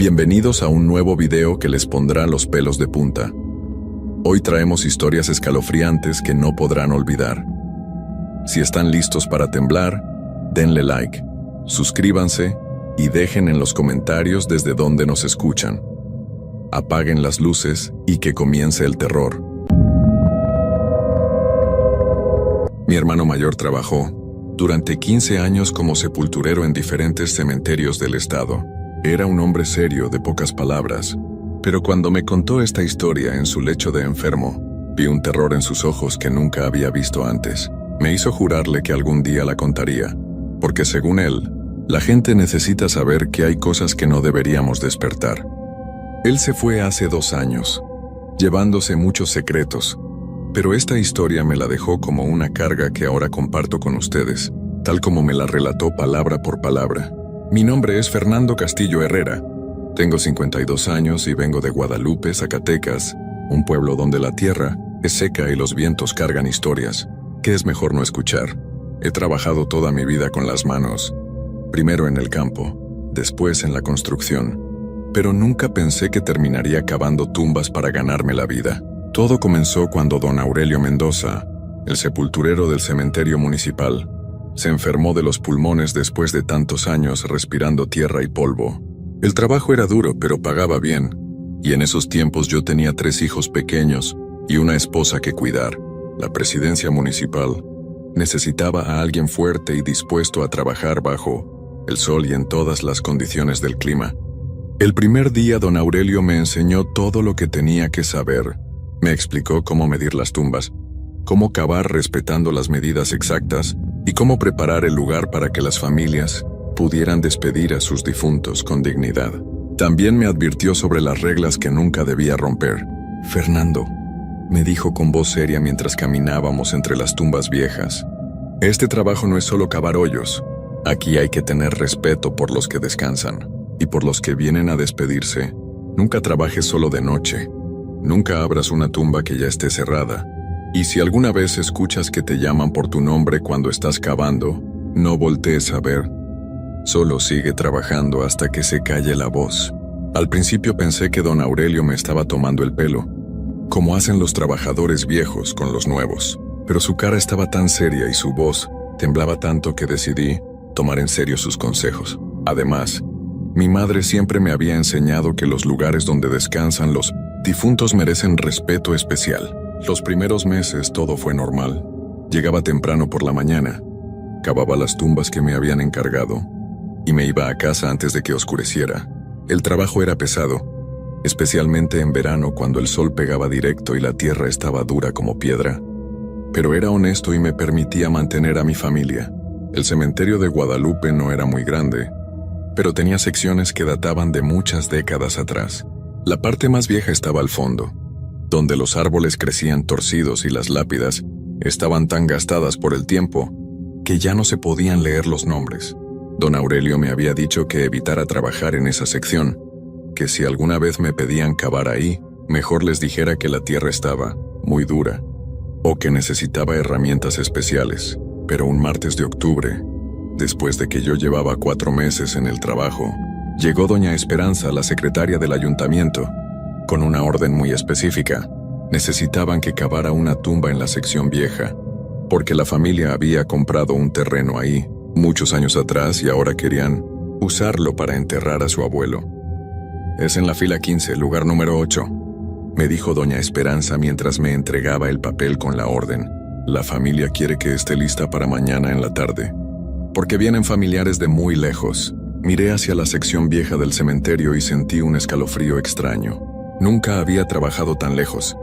Bienvenidos a un nuevo video que les pondrá los pelos de punta. Hoy traemos historias escalofriantes que no podrán olvidar. Si están listos para temblar, denle like, suscríbanse y dejen en los comentarios desde dónde nos escuchan. Apaguen las luces y que comience el terror. Mi hermano mayor trabajó durante 15 años como sepulturero en diferentes cementerios del estado. Era un hombre serio, de pocas palabras, pero cuando me contó esta historia en su lecho de enfermo, vi un terror en sus ojos que nunca había visto antes. Me hizo jurarle que algún día la contaría, porque según él, la gente necesita saber que hay cosas que no deberíamos despertar. Él se fue hace 2 años, llevándose muchos secretos, pero esta historia me la dejó como una carga que ahora comparto con ustedes, tal como me la relató palabra por palabra. Mi nombre es Fernando Castillo Herrera. Tengo 52 años y vengo de Guadalupe, Zacatecas, un pueblo donde la tierra es seca y los vientos cargan historias que es mejor no escuchar. He trabajado toda mi vida con las manos, primero en el campo, después en la construcción, pero nunca pensé que terminaría cavando tumbas para ganarme la vida. Todo comenzó cuando don Aurelio Mendoza, el sepulturero del cementerio municipal, se enfermó de los pulmones después de tantos años respirando tierra y polvo. El trabajo era duro, pero pagaba bien, y en esos tiempos yo tenía 3 hijos pequeños y una esposa que cuidar. La presidencia municipal necesitaba a alguien fuerte y dispuesto a trabajar bajo el sol y en todas las condiciones del clima. El primer día don Aurelio me enseñó todo lo que tenía que saber. Me explicó cómo medir las tumbas, cómo cavar respetando las medidas exactas y cómo preparar el lugar para que las familias pudieran despedir a sus difuntos con dignidad. También me advirtió sobre las reglas que nunca debía romper. Fernando, me dijo con voz seria mientras caminábamos entre las tumbas viejas, este trabajo no es solo cavar hoyos. Aquí hay que tener respeto por los que descansan y por los que vienen a despedirse. Nunca trabajes solo de noche. Nunca abras una tumba que ya esté cerrada. Y si alguna vez escuchas que te llaman por tu nombre cuando estás cavando, no voltees a ver. Solo sigue trabajando hasta que se calle la voz. Al principio pensé que don Aurelio me estaba tomando el pelo, como hacen los trabajadores viejos con los nuevos. Pero su cara estaba tan seria y su voz temblaba tanto que decidí tomar en serio sus consejos. Además, mi madre siempre me había enseñado que los lugares donde descansan los difuntos merecen respeto especial. Los primeros meses todo fue normal. Llegaba temprano por la mañana, cavaba las tumbas que me habían encargado y me iba a casa antes de que oscureciera. El trabajo era pesado, especialmente en verano cuando el sol pegaba directo y la tierra estaba dura como piedra. Pero era honesto y me permitía mantener a mi familia. El cementerio de Guadalupe no era muy grande, pero tenía secciones que databan de muchas décadas atrás. La parte más vieja estaba al fondo, donde los árboles crecían torcidos y las lápidas estaban tan gastadas por el tiempo que ya no se podían leer los nombres. Don Aurelio me había dicho que evitara trabajar en esa sección, que si alguna vez me pedían cavar ahí, mejor les dijera que la tierra estaba muy dura o que necesitaba herramientas especiales. Pero un martes de octubre, después de que yo llevaba 4 meses en el trabajo, llegó doña Esperanza, la secretaria del ayuntamiento, con una orden muy específica. Necesitaban que cavara una tumba en la sección vieja, porque la familia había comprado un terreno ahí muchos años atrás y ahora querían usarlo para enterrar a su abuelo. Es en la fila 15, lugar número 8, me dijo doña Esperanza mientras me entregaba el papel con la orden. La familia quiere que esté lista para mañana en la tarde, porque vienen familiares de muy lejos. Miré hacia la sección vieja del cementerio y sentí un escalofrío extraño. Nunca había trabajado tan lejos,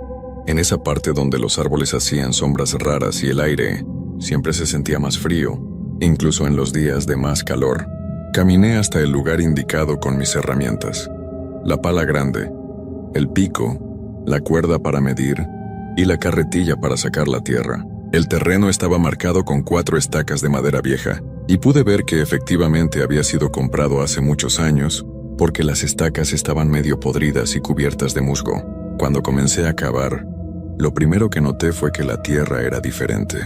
en esa parte donde los árboles hacían sombras raras y el aire siempre se sentía más frío, incluso en los días de más calor. Caminé hasta el lugar indicado con mis herramientas: la pala grande, el pico, la cuerda para medir y la carretilla para sacar la tierra. El terreno estaba marcado con 4 estacas de madera vieja, y pude ver que efectivamente había sido comprado hace muchos años, porque las estacas estaban medio podridas y cubiertas de musgo. Cuando comencé a cavar, lo primero que noté fue que la tierra era diferente.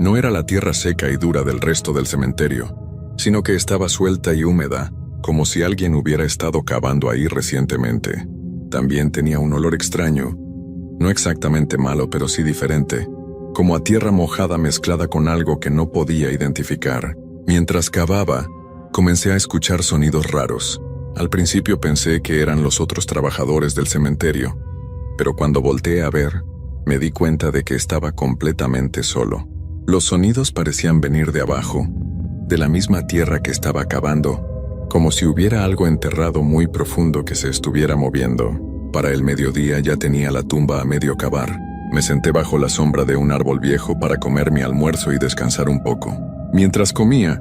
No era la tierra seca y dura del resto del cementerio, sino que estaba suelta y húmeda, como si alguien hubiera estado cavando ahí recientemente. También tenía un olor extraño, no exactamente malo, pero sí diferente, como a tierra mojada mezclada con algo que no podía identificar. Mientras cavaba, comencé a escuchar sonidos raros. Al principio pensé que eran los otros trabajadores del cementerio, pero cuando volteé a ver, me di cuenta de que estaba completamente solo. Los sonidos parecían venir de abajo, de la misma tierra que estaba cavando, como si hubiera algo enterrado muy profundo que se estuviera moviendo. Para el mediodía ya tenía la tumba a medio cavar. Me senté bajo la sombra de un árbol viejo para comer mi almuerzo y descansar un poco. Mientras comía,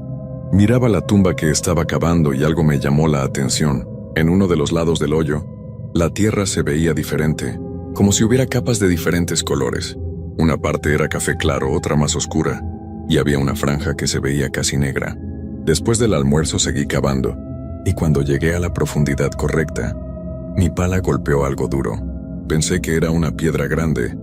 miraba la tumba que estaba cavando y algo me llamó la atención. En uno de los lados del hoyo, la tierra se veía diferente, como si hubiera capas de diferentes colores. Una parte era café claro, otra más oscura, y había una franja que se veía casi negra. Después del almuerzo seguí cavando, y cuando llegué a la profundidad correcta, mi pala golpeó algo duro. Pensé que era una piedra grande,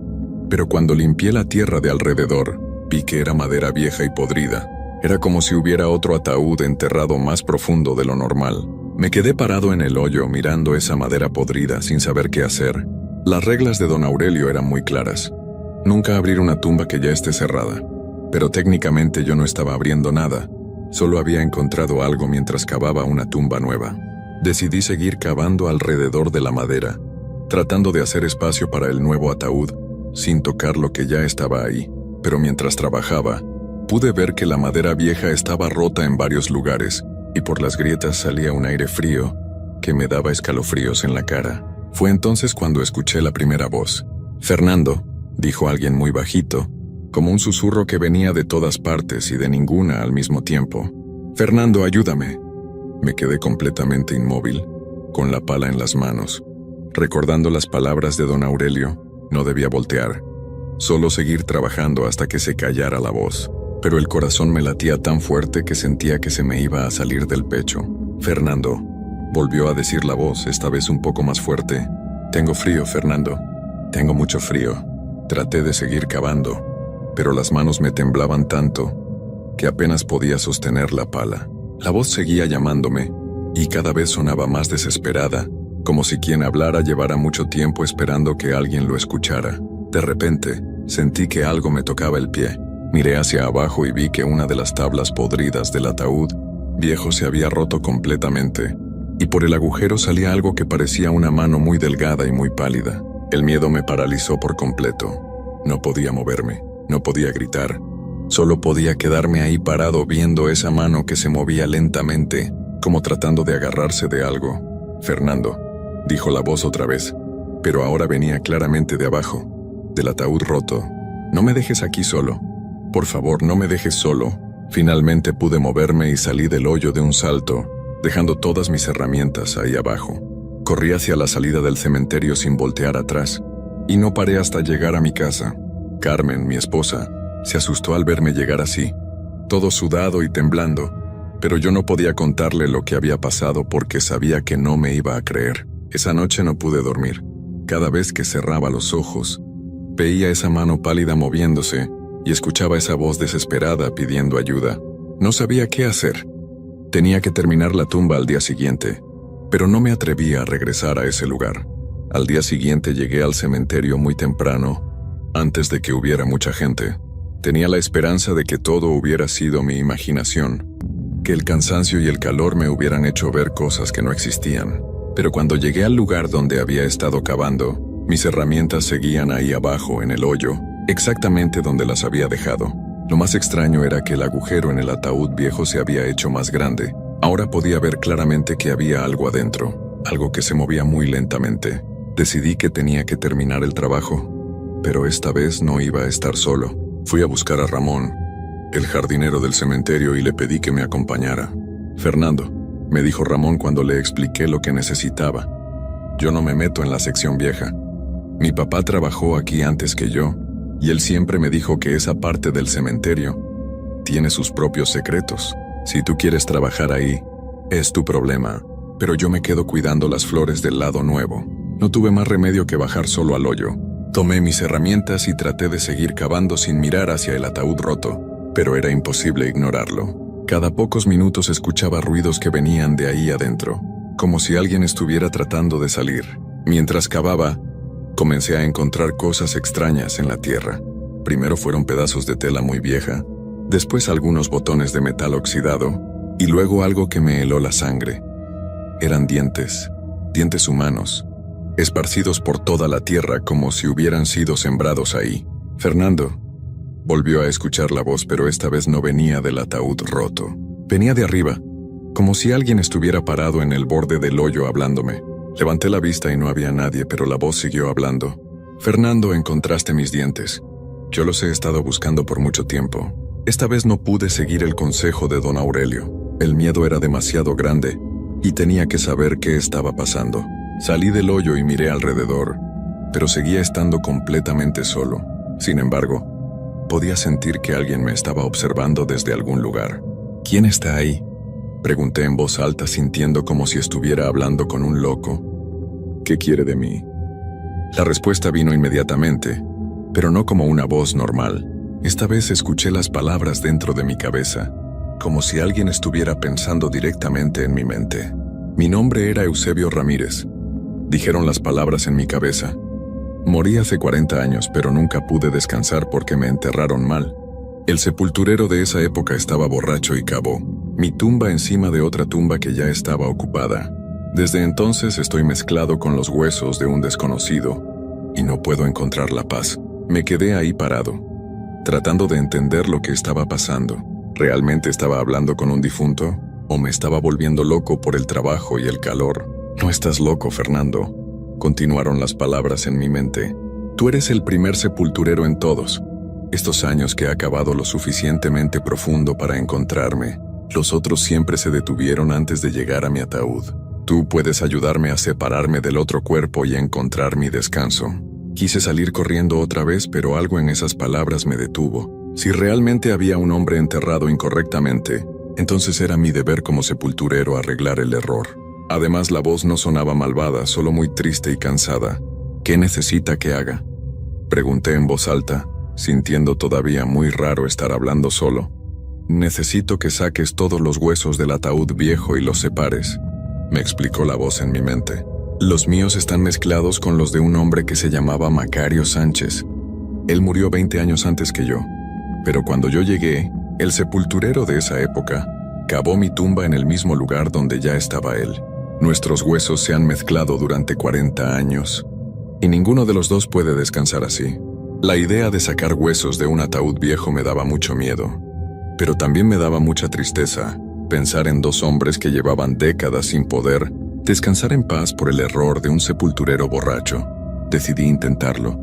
pero cuando limpié la tierra de alrededor, vi que era madera vieja y podrida. Era como si hubiera otro ataúd enterrado más profundo de lo normal. Me quedé parado en el hoyo mirando esa madera podrida sin saber qué hacer. Las reglas de don Aurelio eran muy claras. Nunca abrir una tumba que ya esté cerrada. Pero técnicamente yo no estaba abriendo nada. Solo había encontrado algo mientras cavaba una tumba nueva. Decidí seguir cavando alrededor de la madera, tratando de hacer espacio para el nuevo ataúd, sin tocar lo que ya estaba ahí. Pero mientras trabajaba, pude ver que la madera vieja estaba rota en varios lugares, y por las grietas salía un aire frío que me daba escalofríos en la cara. Fue entonces cuando escuché la primera voz. «Fernando», dijo alguien muy bajito, como un susurro que venía de todas partes y de ninguna al mismo tiempo. «Fernando, ayúdame». Me quedé completamente inmóvil, con la pala en las manos. Recordando las palabras de don Aurelio, no debía voltear, solo seguir trabajando hasta que se callara la voz. Pero el corazón me latía tan fuerte que sentía que se me iba a salir del pecho. «Fernando», volvió a decir la voz, esta vez un poco más fuerte. «Tengo frío, Fernando. Tengo mucho frío». Traté de seguir cavando, pero las manos me temblaban tanto que apenas podía sostener la pala. La voz seguía llamándome, y cada vez sonaba más desesperada, como si quien hablara llevara mucho tiempo esperando que alguien lo escuchara. De repente, sentí que algo me tocaba el pie. Miré hacia abajo y vi que una de las tablas podridas del ataúd viejo se había roto completamente, y por el agujero salía algo que parecía una mano muy delgada y muy pálida. El miedo me paralizó por completo. No podía moverme, no podía gritar. Solo podía quedarme ahí parado viendo esa mano que se movía lentamente, como tratando de agarrarse de algo. «Fernando», dijo la voz otra vez, pero ahora venía claramente de abajo, del ataúd roto. «No me dejes aquí solo. Por favor, no me dejes solo». Finalmente pude moverme y salí del hoyo de un salto, dejando todas mis herramientas ahí abajo. Corrí hacia la salida del cementerio sin voltear atrás, y no paré hasta llegar a mi casa. Carmen, mi esposa, se asustó al verme llegar así, todo sudado y temblando, pero yo no podía contarle lo que había pasado porque sabía que no me iba a creer. Esa noche no pude dormir. Cada vez que cerraba los ojos, veía esa mano pálida moviéndose y escuchaba esa voz desesperada pidiendo ayuda. No sabía qué hacer. Tenía que terminar la tumba al día siguiente, pero no me atrevía a regresar a ese lugar. Al día siguiente llegué al cementerio muy temprano, antes de que hubiera mucha gente. Tenía la esperanza de que todo hubiera sido mi imaginación, que el cansancio y el calor me hubieran hecho ver cosas que no existían. Pero cuando llegué al lugar donde había estado cavando, mis herramientas seguían ahí abajo en el hoyo, exactamente donde las había dejado. Lo más extraño era que el agujero en el ataúd viejo se había hecho más grande. Ahora podía ver claramente que había algo adentro, algo que se movía muy lentamente. Decidí que tenía que terminar el trabajo, pero esta vez no iba a estar solo. Fui a buscar a Ramón, el jardinero del cementerio, y le pedí que me acompañara. «Fernando», me dijo Ramón cuando le expliqué lo que necesitaba. «Yo no me meto en la sección vieja. Mi papá trabajó aquí antes que yo, y él siempre me dijo que esa parte del cementerio tiene sus propios secretos. Si tú quieres trabajar ahí, es tu problema, pero yo me quedo cuidando las flores del lado nuevo». No tuve más remedio que bajar solo al hoyo. Tomé mis herramientas y traté de seguir cavando sin mirar hacia el ataúd roto, pero era imposible ignorarlo. Cada pocos minutos escuchaba ruidos que venían de ahí adentro, como si alguien estuviera tratando de salir. Mientras cavaba, comencé a encontrar cosas extrañas en la tierra. Primero fueron pedazos de tela muy vieja, después algunos botones de metal oxidado, y luego algo que me heló la sangre. Eran dientes humanos, esparcidos por toda la tierra como si hubieran sido sembrados ahí. Fernando. Volvió a escuchar la voz, pero esta vez no venía del ataúd roto. Venía de arriba, como si alguien estuviera parado en el borde del hoyo hablándome. Levanté la vista y no había nadie, pero la voz siguió hablando. Fernando, encontraste mis dientes. Yo los he estado buscando por mucho tiempo. Esta vez no pude seguir el consejo de don Aurelio. El miedo era demasiado grande y tenía que saber qué estaba pasando. Salí del hoyo y miré alrededor, pero seguía estando completamente solo. Sin embargo, podía sentir que alguien me estaba observando desde algún lugar. ¿Quién está ahí?, pregunté en voz alta, sintiendo como si estuviera hablando con un loco. ¿Qué quiere de mí? La respuesta vino inmediatamente, pero no como una voz normal. Esta vez escuché las palabras dentro de mi cabeza, como si alguien estuviera pensando directamente en mi mente. Mi nombre era Eusebio Ramírez, dijeron las palabras en mi cabeza. Morí hace 40 años, pero nunca pude descansar porque me enterraron mal. El sepulturero de esa época estaba borracho y cavó mi tumba encima de otra tumba que ya estaba ocupada. Desde entonces estoy mezclado con los huesos de un desconocido y no puedo encontrar la paz. Me quedé ahí parado, tratando de entender lo que estaba pasando. ¿Realmente estaba hablando con un difunto? ¿O me estaba volviendo loco por el trabajo y el calor? No estás loco, Fernando, continuaron las palabras en mi mente. Tú eres el primer sepulturero en todos estos años que ha cavado lo suficientemente profundo para encontrarme. Los otros siempre se detuvieron antes de llegar a mi ataúd. Tú puedes ayudarme a separarme del otro cuerpo y a encontrar mi descanso. Quise salir corriendo otra vez, pero algo en esas palabras me detuvo. Si realmente había un hombre enterrado incorrectamente, entonces era mi deber como sepulturero arreglar el error. Además, la voz no sonaba malvada, solo muy triste y cansada. ¿Qué necesita que haga?, pregunté en voz alta, sintiendo todavía muy raro estar hablando solo. Necesito que saques todos los huesos del ataúd viejo y los separes, me explicó la voz en mi mente. Los míos están mezclados con los de un hombre que se llamaba Macario Sánchez. Él murió 20 años antes que yo, pero cuando yo llegué, el sepulturero de esa época cavó mi tumba en el mismo lugar donde ya estaba él. Nuestros huesos se han mezclado durante 40 años, y ninguno de los dos puede descansar así. La idea de sacar huesos de un ataúd viejo me daba mucho miedo, pero también me daba mucha tristeza pensar en dos hombres que llevaban décadas sin poder descansar en paz por el error de un sepulturero borracho. Decidí intentarlo.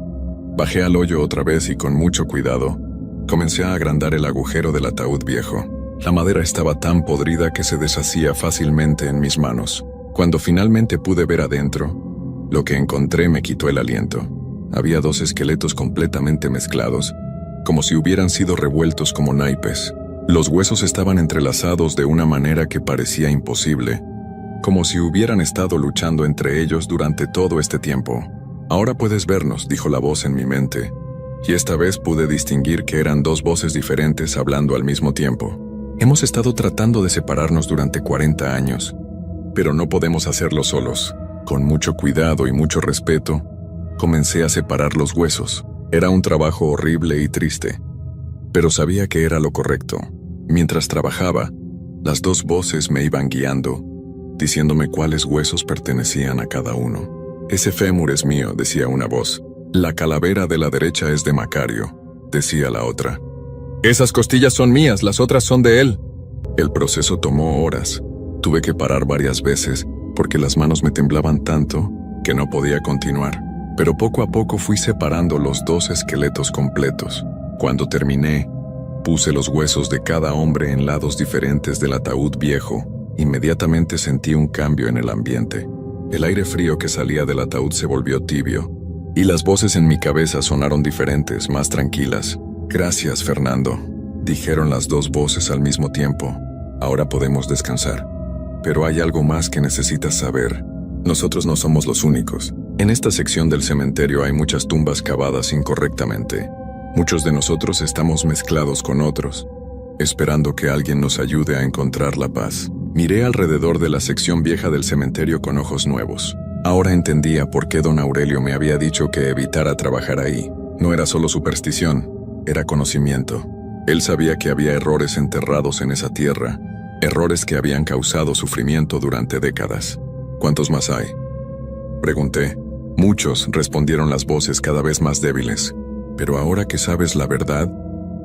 Bajé al hoyo otra vez y con mucho cuidado comencé a agrandar el agujero del ataúd viejo. La madera estaba tan podrida que se deshacía fácilmente en mis manos. Cuando finalmente pude ver adentro, lo que encontré me quitó el aliento. Había dos esqueletos completamente mezclados, como si hubieran sido revueltos como naipes. Los huesos estaban entrelazados de una manera que parecía imposible, como si hubieran estado luchando entre ellos durante todo este tiempo. Ahora puedes vernos, dijo la voz en mi mente, y esta vez pude distinguir que eran dos voces diferentes hablando al mismo tiempo. Hemos estado tratando de separarnos durante 40 años, pero no podemos hacerlo solos. Con mucho cuidado y mucho respeto, comencé a separar los huesos. Era un trabajo horrible y triste, pero sabía que era lo correcto. Mientras trabajaba, las dos voces me iban guiando, diciéndome cuáles huesos pertenecían a cada uno. Ese fémur es mío, decía una voz. La calavera de la derecha es de Macario, decía la otra. Esas costillas son mías, las otras son de él. El proceso tomó horas. Tuve que parar varias veces porque las manos me temblaban tanto que no podía continuar. Pero poco a poco fui separando los dos esqueletos completos. Cuando terminé, puse los huesos de cada hombre en lados diferentes del ataúd viejo. Inmediatamente sentí un cambio en el ambiente. El aire frío que salía del ataúd se volvió tibio, y las voces en mi cabeza sonaron diferentes, más tranquilas. Gracias, Fernando, dijeron las dos voces al mismo tiempo. Ahora podemos descansar. Pero hay algo más que necesitas saber. Nosotros no somos los únicos. En esta sección del cementerio hay muchas tumbas cavadas incorrectamente. Muchos de nosotros estamos mezclados con otros. esperando que alguien nos ayude a encontrar la paz. Miré alrededor de la sección vieja del cementerio con ojos nuevos. Ahora entendía por qué don Aurelio me había dicho que evitara trabajar ahí. No era solo superstición, era conocimiento. Él sabía que había errores enterrados en esa tierra, errores que habían causado sufrimiento durante décadas. ¿Cuántos más hay?, pregunté. Muchos, respondieron las voces cada vez más débiles. Pero ahora que sabes la verdad,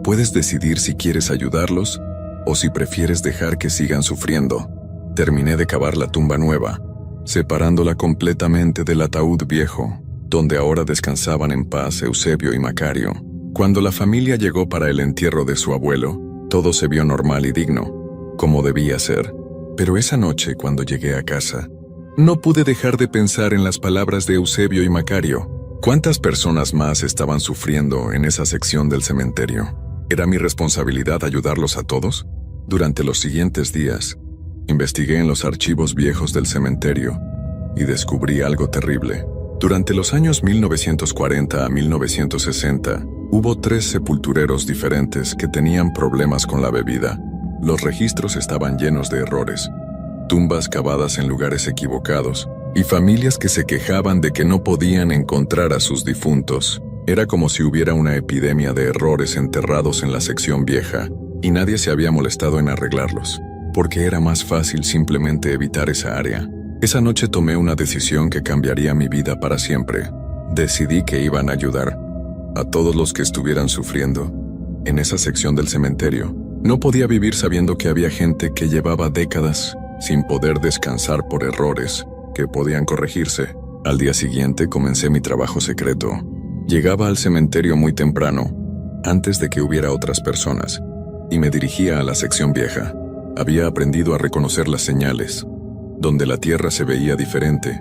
puedes decidir si quieres ayudarlos o si prefieres dejar que sigan sufriendo. Terminé de cavar la tumba nueva, separándola completamente del ataúd viejo, donde ahora descansaban en paz Eusebio y Macario. Cuando la familia llegó para el entierro de su abuelo, todo se vio normal y digno, como debía ser. Pero esa noche, cuando llegué a casa, no pude dejar de pensar en las palabras de Eusebio y Macario. ¿Cuántas personas más estaban sufriendo en esa sección del cementerio? ¿Era mi responsabilidad ayudarlos a todos? Durante los siguientes días, investigué en los archivos viejos del cementerio y descubrí algo terrible. Durante los años 1940 a 1960, hubo 3 sepultureros diferentes que tenían problemas con la bebida. Los registros estaban llenos de errores, tumbas cavadas en lugares equivocados y familias que se quejaban de que no podían encontrar a sus difuntos. Era como si hubiera una epidemia de errores enterrados en la sección vieja y nadie se había molestado en arreglarlos, porque era más fácil simplemente evitar esa área. Esa noche tomé una decisión que cambiaría mi vida para siempre. Decidí que iban a ayudar a todos los que estuvieran sufriendo en esa sección del cementerio. No podía vivir sabiendo que había gente que llevaba décadas sin poder descansar por errores que podían corregirse. Al día siguiente comencé mi trabajo secreto. Llegaba al cementerio muy temprano, antes de que hubiera otras personas, y me dirigía a la sección vieja. Había aprendido a reconocer las señales, donde la tierra se veía diferente,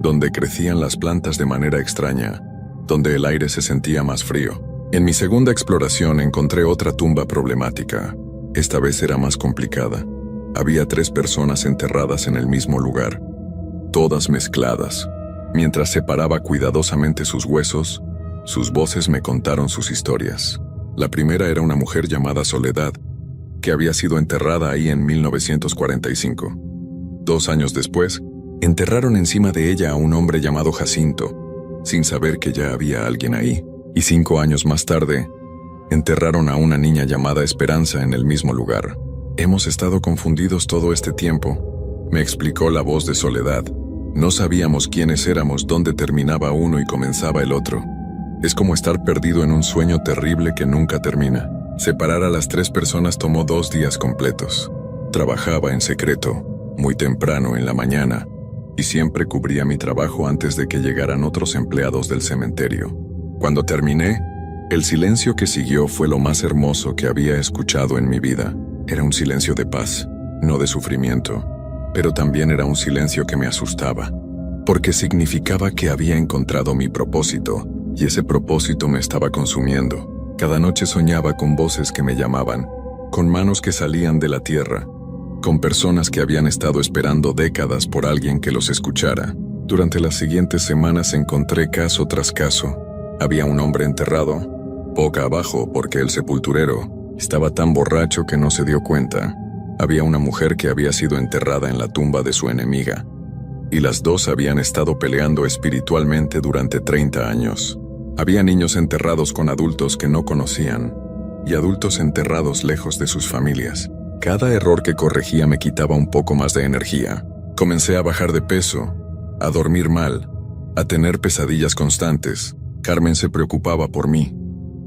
donde crecían las plantas de manera extraña, donde el aire se sentía más frío. En mi segunda exploración encontré otra tumba problemática. Esta vez era más complicada. Había 3 personas enterradas en el mismo lugar, todas mezcladas. Mientras separaba cuidadosamente sus huesos, sus voces me contaron sus historias. La primera era una mujer llamada Soledad, que había sido enterrada ahí en 1945. 2 años después, enterraron encima de ella a un hombre llamado Jacinto, sin saber que ya había alguien ahí. Y 5 años más tarde, enterraron a una niña llamada Esperanza en el mismo lugar. Hemos estado confundidos todo este tiempo, me explicó la voz de Soledad. No sabíamos quiénes éramos, dónde terminaba uno y comenzaba el otro. Es como estar perdido en un sueño terrible que nunca termina. Separar a las 3 personas tomó 2 días completos. Trabajaba en secreto, muy temprano en la mañana, y siempre cubría mi trabajo antes de que llegaran otros empleados del cementerio. Cuando terminé, el silencio que siguió fue lo más hermoso que había escuchado en mi vida. Era un silencio de paz, no de sufrimiento, pero también era un silencio que me asustaba, porque significaba que había encontrado mi propósito, y ese propósito me estaba consumiendo. Cada noche soñaba con voces que me llamaban, con manos que salían de la tierra, con personas que habían estado esperando décadas por alguien que los escuchara. Durante las siguientes semanas encontré caso tras caso. Había un hombre enterrado, boca abajo porque el sepulturero estaba tan borracho que no se dio cuenta. Había una mujer que había sido enterrada en la tumba de su enemiga, y las 2 habían estado peleando espiritualmente durante 30 años. Había niños enterrados con adultos que no conocían, y adultos enterrados lejos de sus familias. Cada error que corregía me quitaba un poco más de energía. Comencé a bajar de peso, a dormir mal, a tener pesadillas constantes. Carmen se preocupaba por mí,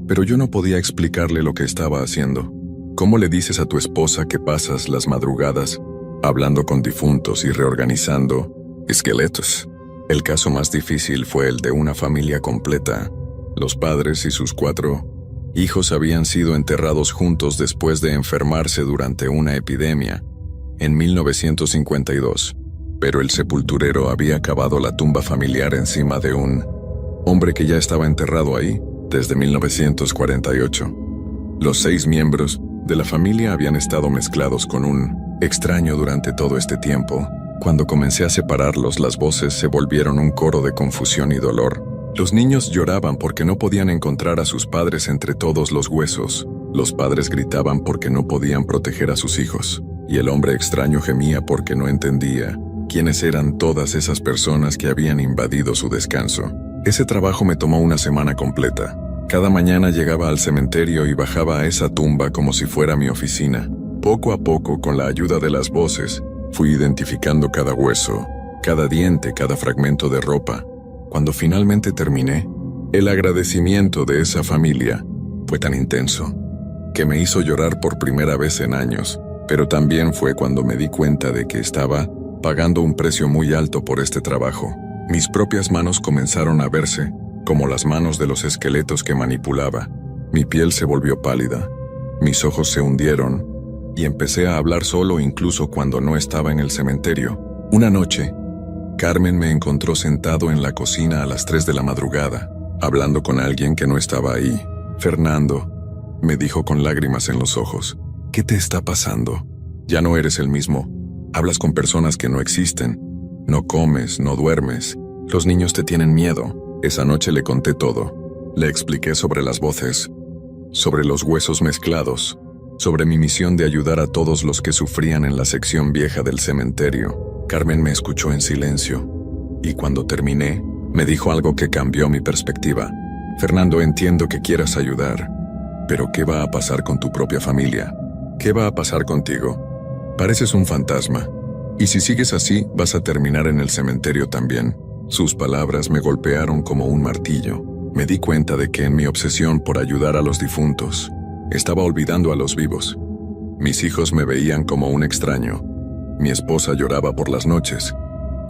pero yo no podía explicarle lo que estaba haciendo. ¿Cómo le dices a tu esposa que pasas las madrugadas hablando con difuntos y reorganizando esqueletos? El caso más difícil fue el de una familia completa. Los padres y sus 4 hijos habían sido enterrados juntos después de enfermarse durante una epidemia en 1952, pero el sepulturero había cavado la tumba familiar encima de un hombre que ya estaba enterrado ahí desde 1948. Los 6 miembros de la familia habían estado mezclados con un extraño durante todo este tiempo. Cuando comencé a separarlos, las voces se volvieron un coro de confusión y dolor. Los niños lloraban porque no podían encontrar a sus padres entre todos los huesos. Los padres gritaban porque no podían proteger a sus hijos, y el hombre extraño gemía porque no entendía quiénes eran todas esas personas que habían invadido su descanso. Ese trabajo me tomó una semana completa. Cada mañana llegaba al cementerio y bajaba a esa tumba como si fuera mi oficina. Poco a poco, con la ayuda de las voces, fui identificando cada hueso, cada diente, cada fragmento de ropa. Cuando finalmente terminé, el agradecimiento de esa familia fue tan intenso que me hizo llorar por primera vez en años, pero también fue cuando me di cuenta de que estaba pagando un precio muy alto por este trabajo. Mis propias manos comenzaron a verse como las manos de los esqueletos que manipulaba. Mi piel se volvió pálida, mis ojos se hundieron y empecé a hablar solo incluso cuando no estaba en el cementerio. Una noche, Carmen me encontró sentado en la cocina a las 3 de la madrugada, hablando con alguien que no estaba ahí. «Fernando», me dijo con lágrimas en los ojos, «¿qué te está pasando? Ya no eres el mismo. Hablas con personas que no existen. No comes, no duermes. Los niños te tienen miedo». Esa noche le conté todo. Le expliqué sobre las voces, sobre los huesos mezclados, sobre mi misión de ayudar a todos los que sufrían en la sección vieja del cementerio. Carmen me escuchó en silencio, y cuando terminé, me dijo algo que cambió mi perspectiva. «Fernando, entiendo que quieras ayudar, pero ¿qué va a pasar con tu propia familia? ¿Qué va a pasar contigo? Pareces un fantasma, y si sigues así, vas a terminar en el cementerio también». Sus palabras me golpearon como un martillo. Me di cuenta de que en mi obsesión por ayudar a los difuntos, estaba olvidando a los vivos. Mis hijos me veían como un extraño. Mi esposa lloraba por las noches,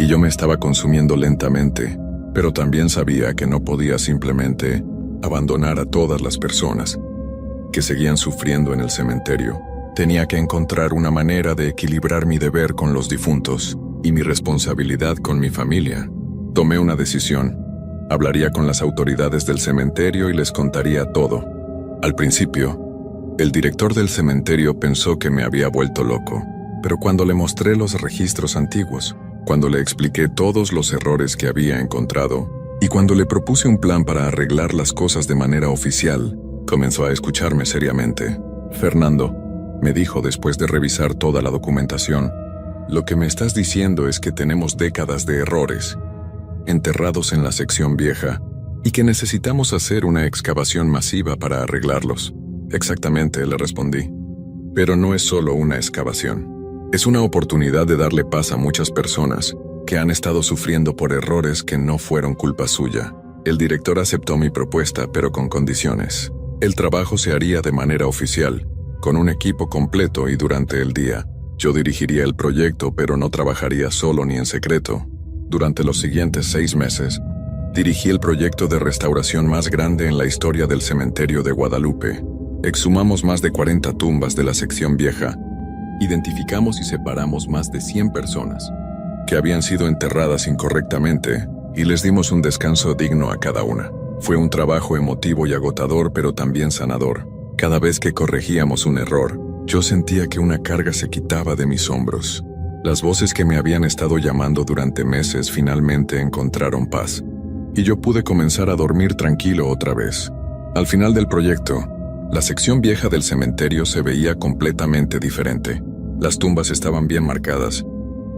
y yo me estaba consumiendo lentamente, pero también sabía que no podía simplemente abandonar a todas las personas que seguían sufriendo en el cementerio. Tenía que encontrar una manera de equilibrar mi deber con los difuntos y mi responsabilidad con mi familia. Tomé una decisión. Hablaría con las autoridades del cementerio y les contaría todo. Al principio, el director del cementerio pensó que me había vuelto loco, pero cuando le mostré los registros antiguos, cuando le expliqué todos los errores que había encontrado, y cuando le propuse un plan para arreglar las cosas de manera oficial, comenzó a escucharme seriamente. «Fernando», me dijo después de revisar toda la documentación, «lo que me estás diciendo es que tenemos décadas de errores enterrados en la sección vieja y que necesitamos hacer una excavación masiva para arreglarlos». «Exactamente», le respondí. «Pero no es solo una excavación. Es una oportunidad de darle paz a muchas personas que han estado sufriendo por errores que no fueron culpa suya». El director aceptó mi propuesta, pero con condiciones. El trabajo se haría de manera oficial, con un equipo completo y durante el día. Yo dirigiría el proyecto, pero no trabajaría solo ni en secreto. Durante los siguientes 6 meses, dirigí el proyecto de restauración más grande en la historia del cementerio de Guadalupe. Exhumamos más de 40 tumbas de la sección vieja. Identificamos y separamos más de 100 personas que habían sido enterradas incorrectamente y les dimos un descanso digno a cada una. Fue un trabajo emotivo y agotador, pero también sanador. Cada vez que corregíamos un error, yo sentía que una carga se quitaba de mis hombros. Las voces que me habían estado llamando durante meses finalmente encontraron paz, y yo pude comenzar a dormir tranquilo otra vez. Al final del proyecto, la sección vieja del cementerio se veía completamente diferente. Las tumbas estaban bien marcadas,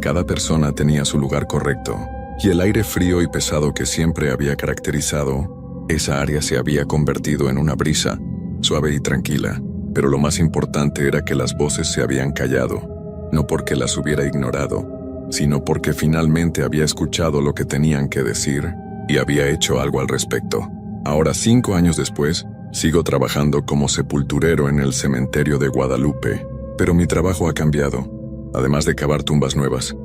cada persona tenía su lugar correcto, y el aire frío y pesado que siempre había caracterizado esa área se había convertido en una brisa, suave y tranquila. Pero lo más importante era que las voces se habían callado. No porque las hubiera ignorado, sino porque finalmente había escuchado lo que tenían que decir y había hecho algo al respecto. Ahora, 5 años después, sigo trabajando como sepulturero en el cementerio de Guadalupe, pero mi trabajo ha cambiado. Además de cavar tumbas nuevas,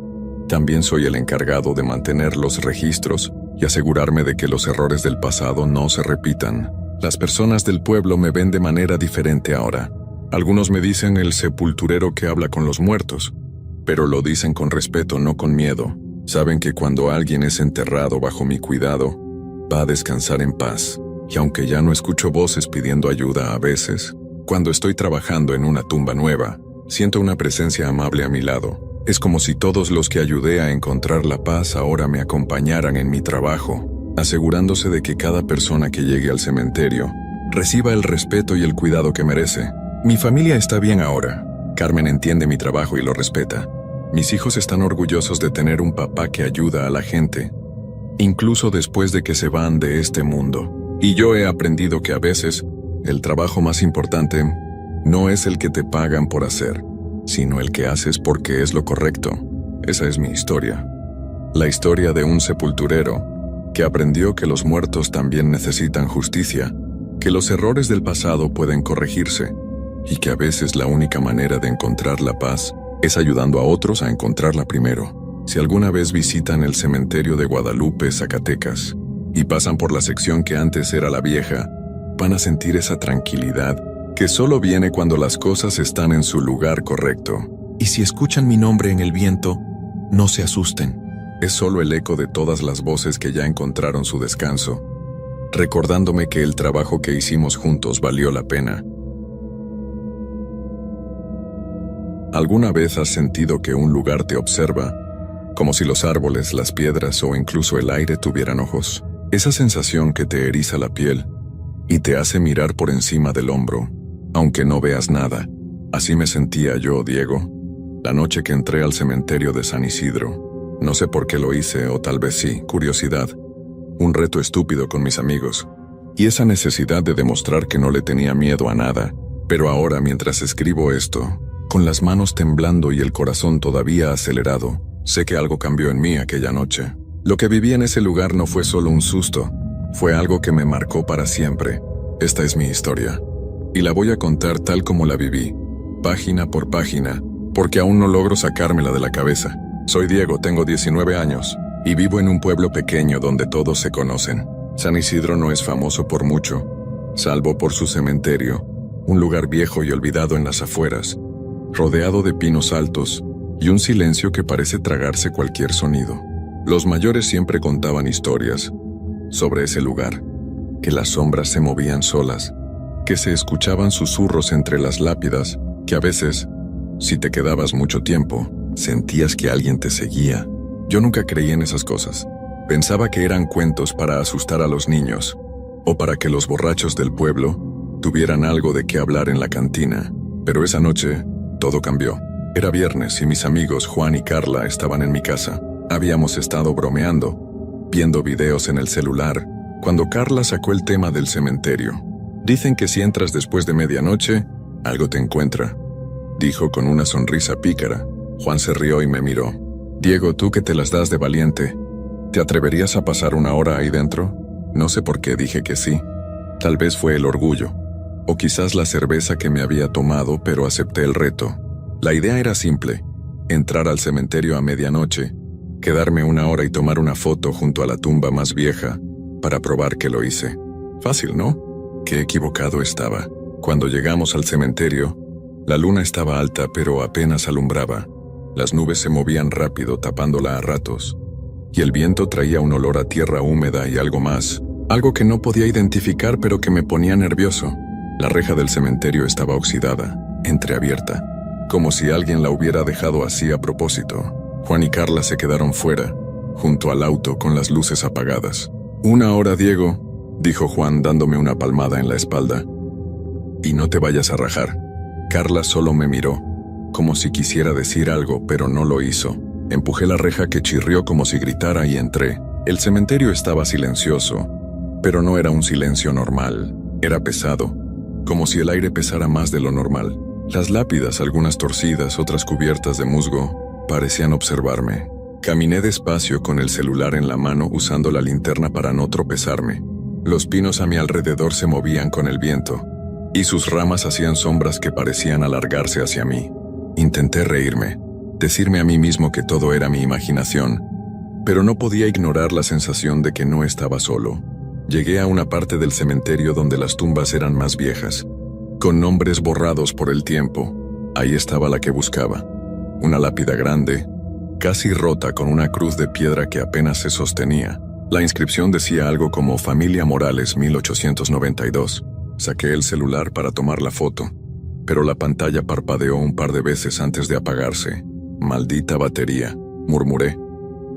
también soy el encargado de mantener los registros y asegurarme de que los errores del pasado no se repitan. Las personas del pueblo me ven de manera diferente ahora. Algunos me dicen el sepulturero que habla con los muertos, pero lo dicen con respeto, no con miedo. Saben que cuando alguien es enterrado bajo mi cuidado, va a descansar en paz. Y aunque ya no escucho voces pidiendo ayuda a veces, cuando estoy trabajando en una tumba nueva, siento una presencia amable a mi lado. Es como si todos los que ayudé a encontrar la paz ahora me acompañaran en mi trabajo, asegurándose de que cada persona que llegue al cementerio reciba el respeto y el cuidado que merece. Mi familia está bien ahora. Carmen entiende mi trabajo y lo respeta. Mis hijos están orgullosos de tener un papá que ayuda a la gente, incluso después de que se van de este mundo. Y yo he aprendido que a veces, el trabajo más importante no es el que te pagan por hacer, sino el que haces porque es lo correcto. Esa es mi historia. La historia de un sepulturero que aprendió que los muertos también necesitan justicia, que los errores del pasado pueden corregirse, y que a veces la única manera de encontrar la paz es ayudando a otros a encontrarla primero. Si alguna vez visitan el cementerio de Guadalupe, Zacatecas, y pasan por la sección que antes era la vieja, van a sentir esa tranquilidad que solo viene cuando las cosas están en su lugar correcto. Y si escuchan mi nombre en el viento, no se asusten. Es solo el eco de todas las voces que ya encontraron su descanso, recordándome que el trabajo que hicimos juntos valió la pena. ¿Alguna vez has sentido que un lugar te observa, como si los árboles, las piedras o incluso el aire tuvieran ojos? Esa sensación que te eriza la piel y te hace mirar por encima del hombro, aunque no veas nada. Así me sentía yo, Diego, la noche que entré al cementerio de San Isidro. No sé por qué lo hice, o tal vez sí, curiosidad. Un reto estúpido con mis amigos. Y esa necesidad de demostrar que no le tenía miedo a nada. Pero ahora, mientras escribo esto, con las manos temblando y el corazón todavía acelerado, sé que algo cambió en mí aquella noche. Lo que viví en ese lugar no fue solo un susto, fue algo que me marcó para siempre. Esta es mi historia. Y la voy a contar tal como la viví, página por página, porque aún no logro sacármela de la cabeza. Soy Diego, tengo 19 años, y vivo en un pueblo pequeño donde todos se conocen. San Isidro no es famoso por mucho, salvo por su cementerio, un lugar viejo y olvidado en las afueras, rodeado de pinos altos y un silencio que parece tragarse cualquier sonido. Los mayores siempre contaban historias sobre ese lugar, que las sombras se movían solas, que se escuchaban susurros entre las lápidas, que a veces, si te quedabas mucho tiempo, sentías que alguien te seguía. Yo nunca creí en esas cosas. Pensaba que eran cuentos para asustar a los niños, o para que los borrachos del pueblo tuvieran algo de qué hablar en la cantina. Pero esa noche, todo cambió. Era viernes y mis amigos Juan y Carla estaban en mi casa. Habíamos estado bromeando, viendo videos en el celular, cuando Carla sacó el tema del cementerio. Dicen que si entras después de medianoche, algo te encuentra, dijo con una sonrisa pícara. Juan se rió y me miró. Diego, tú que te las das de valiente, ¿te atreverías a pasar una hora ahí dentro? No sé por qué dije que sí. Tal vez fue el orgullo, o quizás la cerveza que me había tomado, pero acepté el reto. La idea era simple: entrar al cementerio a medianoche, quedarme una hora y tomar una foto junto a la tumba más vieja, para probar que lo hice. Fácil, ¿no? Qué equivocado estaba. Cuando llegamos al cementerio, la luna estaba alta pero apenas alumbraba. Las nubes se movían rápido tapándola a ratos, y el viento traía un olor a tierra húmeda y algo más, algo que no podía identificar pero que me ponía nervioso. La reja del cementerio estaba oxidada, entreabierta, como si alguien la hubiera dejado así a propósito. Juan y Carla se quedaron fuera, junto al auto con las luces apagadas. «Una hora, Diego», dijo Juan dándome una palmada en la espalda. «Y no te vayas a rajar». Carla solo me miró, como si quisiera decir algo, pero no lo hizo. Empujé la reja que chirrió como si gritara y entré. El cementerio estaba silencioso, pero no era un silencio normal. Era pesado, como si el aire pesara más de lo normal. Las lápidas, algunas torcidas, otras cubiertas de musgo, parecían observarme. Caminé despacio con el celular en la mano usando la linterna para no tropezarme. Los pinos a mi alrededor se movían con el viento, y sus ramas hacían sombras que parecían alargarse hacia mí. Intenté reírme, decirme a mí mismo que todo era mi imaginación, pero no podía ignorar la sensación de que no estaba solo. Llegué a una parte del cementerio donde las tumbas eran más viejas, con nombres borrados por el tiempo. Ahí estaba la que buscaba, una lápida grande, casi rota con una cruz de piedra que apenas se sostenía. La inscripción decía algo como Familia Morales 1892. Saqué el celular para tomar la foto, pero la pantalla parpadeó un par de veces antes de apagarse. «Maldita batería», murmuré,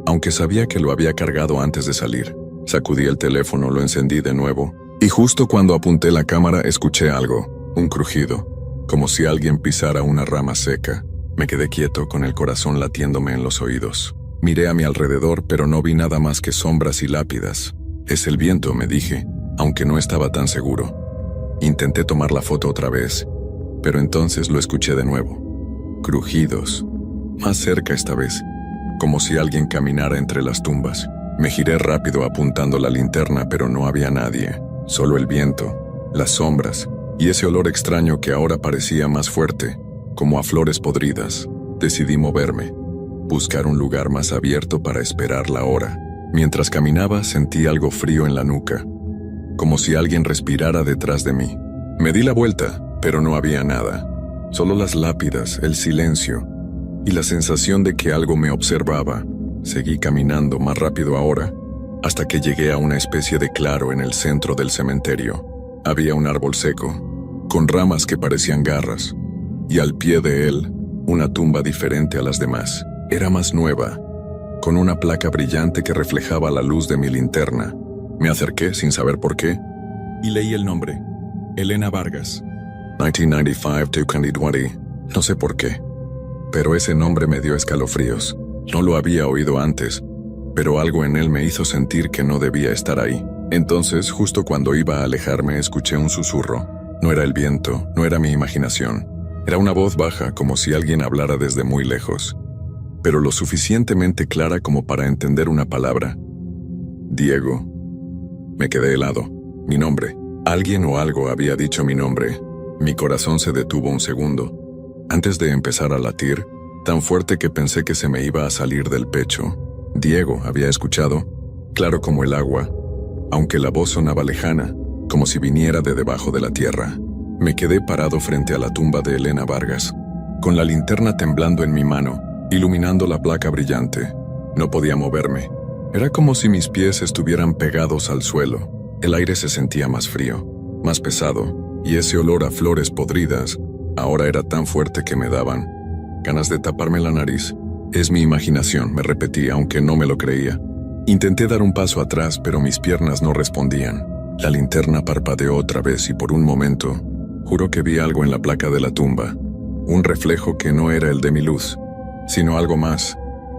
aunque sabía que lo había cargado antes de salir. Sacudí el teléfono, lo encendí de nuevo, Y justo cuando apunté la cámara escuché algo, un crujido, como si alguien pisara una rama seca. Me quedé quieto con el corazón latiéndome en los oídos. Miré a mi alrededor, pero no vi nada más que sombras y lápidas. Es el viento, me dije, aunque no estaba tan seguro. Intenté tomar la foto otra vez, pero entonces lo escuché de nuevo. Crujidos, más cerca esta vez, como si alguien caminara entre las tumbas. Me giré rápido apuntando la linterna, pero no había nadie. Solo el viento, las sombras y ese olor extraño que ahora parecía más fuerte, como a flores podridas. Decidí moverme, buscar un lugar más abierto para esperar la hora. Mientras caminaba sentí algo frío en la nuca, como si alguien respirara detrás de mí. Me di la vuelta, pero no había nada. Solo las lápidas, el silencio y la sensación de que algo me observaba. Seguí caminando más rápido ahora, hasta que llegué a una especie de claro en el centro del cementerio. Había un árbol seco, con ramas que parecían garras, y al pie de él, una tumba diferente a las demás. Era más nueva, con una placa brillante que reflejaba la luz de mi linterna. Me acerqué sin saber por qué, y leí el nombre, Elena Vargas. 1995-2020, no sé por qué, pero ese nombre me dio escalofríos. No lo había oído antes, pero algo en él me hizo sentir que no debía estar ahí. Entonces, justo cuando iba a alejarme, escuché un susurro. No era el viento, no era mi imaginación. Era una voz baja, como si alguien hablara desde muy lejos, pero lo suficientemente clara como para entender una palabra. Diego. Me quedé helado. Mi nombre. Alguien o algo había dicho mi nombre. Mi corazón se detuvo un segundo, antes de empezar a latir, tan fuerte que pensé que se me iba a salir del pecho. Diego, había escuchado, claro como el agua, aunque la voz sonaba lejana, como si viniera de debajo de la tierra. Me quedé parado frente a la tumba de Elena Vargas, con la linterna temblando en mi mano, iluminando la placa brillante. No podía moverme. Era como si mis pies estuvieran pegados al suelo. El aire se sentía más frío, más pesado, y ese olor a flores podridas ahora era tan fuerte que me daban ganas de taparme la nariz. Es mi imaginación, me repetí, aunque no me lo creía. Intenté dar un paso atrás, pero mis piernas no respondían. La linterna parpadeó otra vez y por un momento, juro que vi algo en la placa de la tumba. Un reflejo que no era el de mi luz, sino algo más,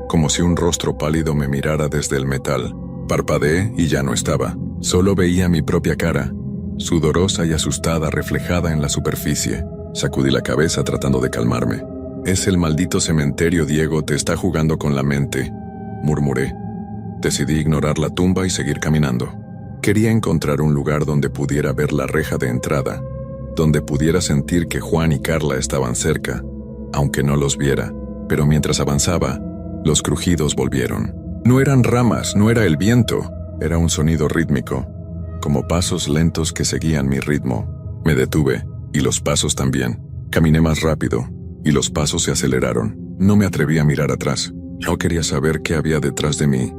como si un rostro pálido me mirara desde el metal. Parpadeé y ya no estaba. Solo veía mi propia cara, sudorosa y asustada, reflejada en la superficie. Sacudí la cabeza tratando de calmarme. Es el maldito cementerio, Diego, te está jugando con la mente, murmuré. Decidí ignorar la tumba y seguir caminando. Quería encontrar un lugar donde pudiera ver la reja de entrada, donde pudiera sentir que Juan y Carla estaban cerca, aunque no los viera. Pero mientras avanzaba, los crujidos volvieron. No eran ramas, no era el viento, era un sonido rítmico, como pasos lentos que seguían mi ritmo. Me detuve, y los pasos también. Caminé más rápido, y los pasos se aceleraron. No me atreví a mirar atrás. No quería saber qué había detrás de mí,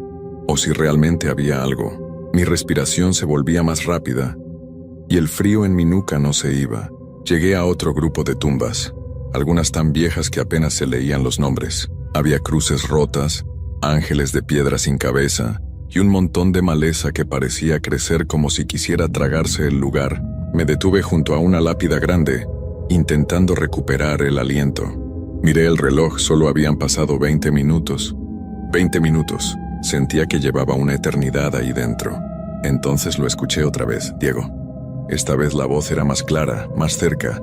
o si realmente había algo. Mi respiración se volvía más rápida, y el frío en mi nuca no se iba. Llegué a otro grupo de tumbas, algunas tan viejas que apenas se leían los nombres. Había cruces rotas, ángeles de piedra sin cabeza, y un montón de maleza que parecía crecer como si quisiera tragarse el lugar. Me detuve junto a una lápida grande, intentando recuperar el aliento. Miré el reloj, solo habían pasado 20 minutos. 20 minutos. Sentía que llevaba una eternidad ahí dentro. Entonces lo escuché otra vez, Diego. Esta vez la voz era más clara, más cerca,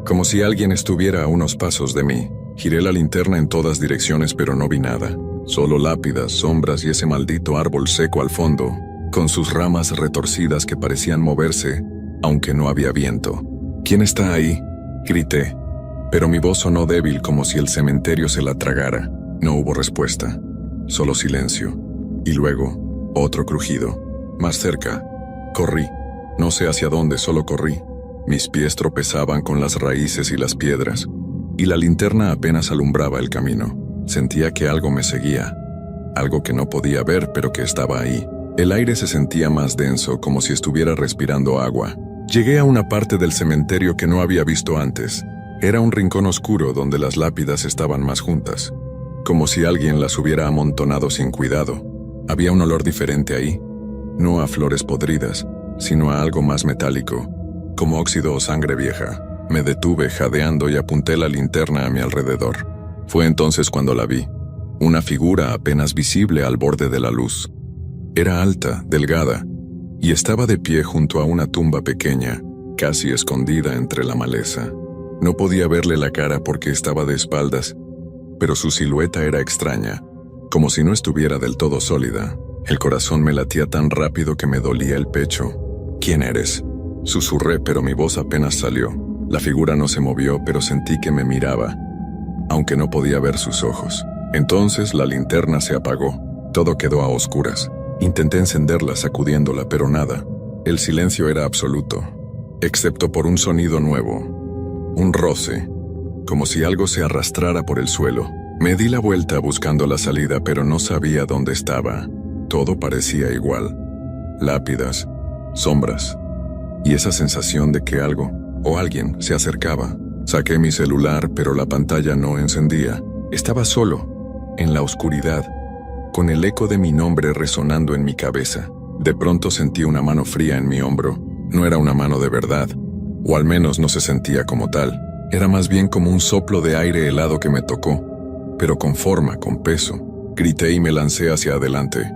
como si alguien estuviera a unos pasos de mí. Giré la linterna en todas direcciones, pero no vi nada. Solo lápidas, sombras y ese maldito árbol seco al fondo, con sus ramas retorcidas que parecían moverse, aunque no había viento. ¿Quién está ahí?, grité, pero mi voz sonó débil, como si el cementerio se la tragara. No hubo respuesta, solo silencio. Y luego, otro crujido. Más cerca. Corrí. No sé hacia dónde, solo corrí. Mis pies tropezaban con las raíces y las piedras, y la linterna apenas alumbraba el camino. Sentía que algo me seguía, algo que no podía ver, pero que estaba ahí. El aire se sentía más denso, como si estuviera respirando agua. Llegué a una parte del cementerio que no había visto antes. Era un rincón oscuro donde las lápidas estaban más juntas, como si alguien las hubiera amontonado sin cuidado. Había un olor diferente ahí, no a flores podridas, sino a algo más metálico, como óxido o sangre vieja. Me detuve jadeando y apunté la linterna a mi alrededor. Fue entonces cuando la vi, una figura apenas visible al borde de la luz. Era alta, delgada, y estaba de pie junto a una tumba pequeña, casi escondida entre la maleza. No podía verle la cara porque estaba de espaldas, pero su silueta era extraña, como si no estuviera del todo sólida. El corazón me latía tan rápido que me dolía el pecho. «¿Quién eres?», susurré, pero mi voz apenas salió. La figura no se movió, pero sentí que me miraba, aunque no podía ver sus ojos. Entonces la linterna se apagó. Todo quedó a oscuras. Intenté encenderla sacudiéndola, pero nada. El silencio era absoluto, excepto por un sonido nuevo. Un roce, como si algo se arrastrara por el suelo. Me di la vuelta buscando la salida, pero no sabía dónde estaba. Todo parecía igual. Lápidas, sombras, y esa sensación de que algo o alguien se acercaba. Saqué mi celular, pero la pantalla no encendía. Estaba solo, en la oscuridad, con el eco de mi nombre resonando en mi cabeza. De pronto sentí una mano fría en mi hombro. No era una mano de verdad, o al menos no se sentía como tal. Era más bien como un soplo de aire helado que me tocó, pero con forma, con peso. Grité y me lancé hacia adelante,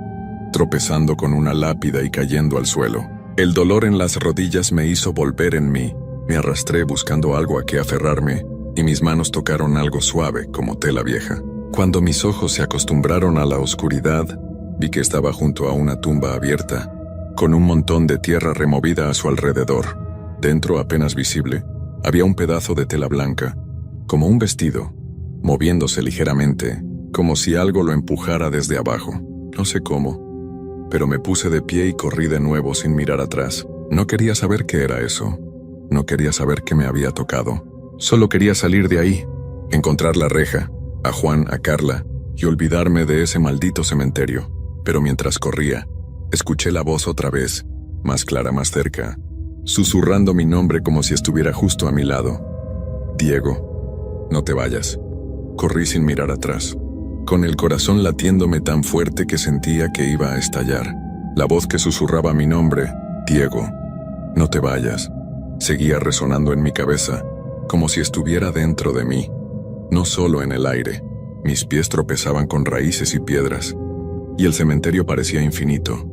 tropezando con una lápida y cayendo al suelo. El dolor en las rodillas me hizo volver en mí. Me arrastré buscando algo a que aferrarme, y mis manos tocaron algo suave, como tela vieja. Cuando mis ojos se acostumbraron a la oscuridad, vi que estaba junto a una tumba abierta, con un montón de tierra removida a su alrededor. Dentro, apenas visible, había un pedazo de tela blanca, como un vestido, moviéndose ligeramente, como si algo lo empujara desde abajo. No sé cómo, pero me puse de pie y corrí de nuevo sin mirar atrás. No quería saber qué era eso. No quería saber qué me había tocado. Solo quería salir de ahí, encontrar la reja, a Juan, a Carla, y olvidarme de ese maldito cementerio. Pero mientras corría, escuché la voz otra vez, más clara, más cerca, susurrando mi nombre como si estuviera justo a mi lado. «Diego, no te vayas». Corrí sin mirar atrás, con el corazón latiéndome tan fuerte que sentía que iba a estallar. La voz que susurraba mi nombre, «Diego, no te vayas», seguía resonando en mi cabeza, como si estuviera dentro de mí, no solo en el aire. Mis pies tropezaban con raíces y piedras, y el cementerio parecía infinito,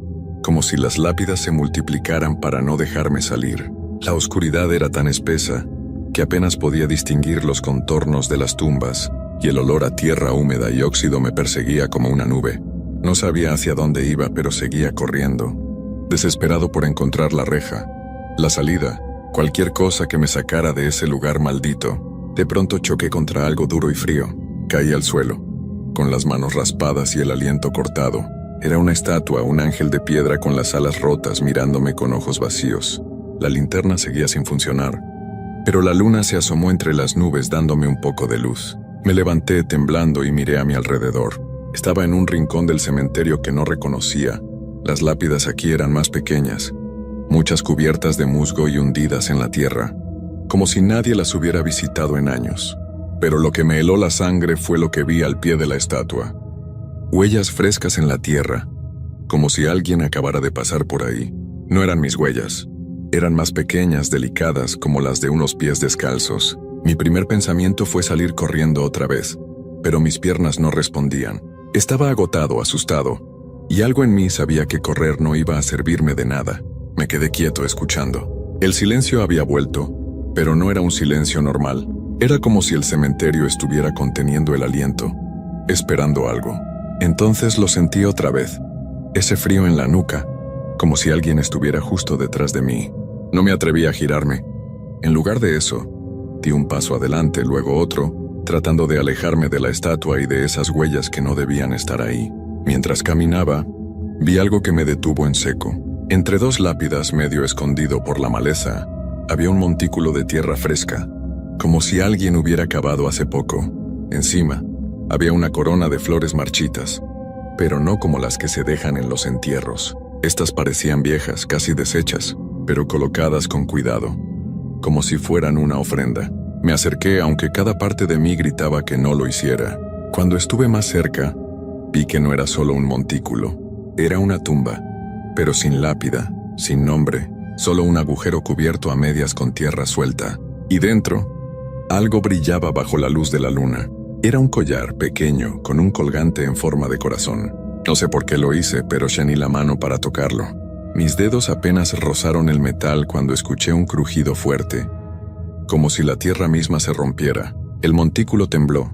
como si las lápidas se multiplicaran para no dejarme salir. La oscuridad era tan espesa que apenas podía distinguir los contornos de las tumbas, y el olor a tierra húmeda y óxido me perseguía como una nube. No sabía hacia dónde iba, pero seguía corriendo, desesperado por encontrar la reja, la salida, cualquier cosa que me sacara de ese lugar maldito. De pronto choqué contra algo duro y frío. Caí al suelo, con las manos raspadas y el aliento cortado. Era una estatua, un ángel de piedra con las alas rotas mirándome con ojos vacíos. La linterna seguía sin funcionar, pero la luna se asomó entre las nubes dándome un poco de luz. Me levanté temblando y miré a mi alrededor. Estaba en un rincón del cementerio que no reconocía. Las lápidas aquí eran más pequeñas, muchas cubiertas de musgo y hundidas en la tierra, como si nadie las hubiera visitado en años. Pero lo que me heló la sangre fue lo que vi al pie de la estatua. Huellas frescas en la tierra, como si alguien acabara de pasar por ahí. No eran mis huellas, eran más pequeñas, delicadas, como las de unos pies descalzos. Mi primer pensamiento fue salir corriendo otra vez, pero mis piernas no respondían. Estaba agotado, asustado, y algo en mí sabía que correr no iba a servirme de nada. Me quedé quieto escuchando. El silencio había vuelto, pero no era un silencio normal. Era como si el cementerio estuviera conteniendo el aliento, esperando algo. Entonces lo sentí otra vez, ese frío en la nuca, como si alguien estuviera justo detrás de mí. No me atreví a girarme. En lugar de eso, di un paso adelante, luego otro, tratando de alejarme de la estatua y de esas huellas que no debían estar ahí. Mientras caminaba, vi algo que me detuvo en seco. Entre dos lápidas, medio escondido por la maleza, había un montículo de tierra fresca, como si alguien hubiera cavado hace poco. Encima, había una corona de flores marchitas, pero no como las que se dejan en los entierros. Estas parecían viejas, casi deshechas, pero colocadas con cuidado, como si fueran una ofrenda. Me acerqué, aunque cada parte de mí gritaba que no lo hiciera. Cuando estuve más cerca, vi que no era solo un montículo, era una tumba, pero sin lápida, sin nombre, solo un agujero cubierto a medias con tierra suelta. Y dentro, algo brillaba bajo la luz de la luna. Era un collar pequeño con un colgante en forma de corazón. No sé por qué lo hice, pero llené la mano para tocarlo. Mis dedos apenas rozaron el metal cuando escuché un crujido fuerte, como si la tierra misma se rompiera. El montículo tembló,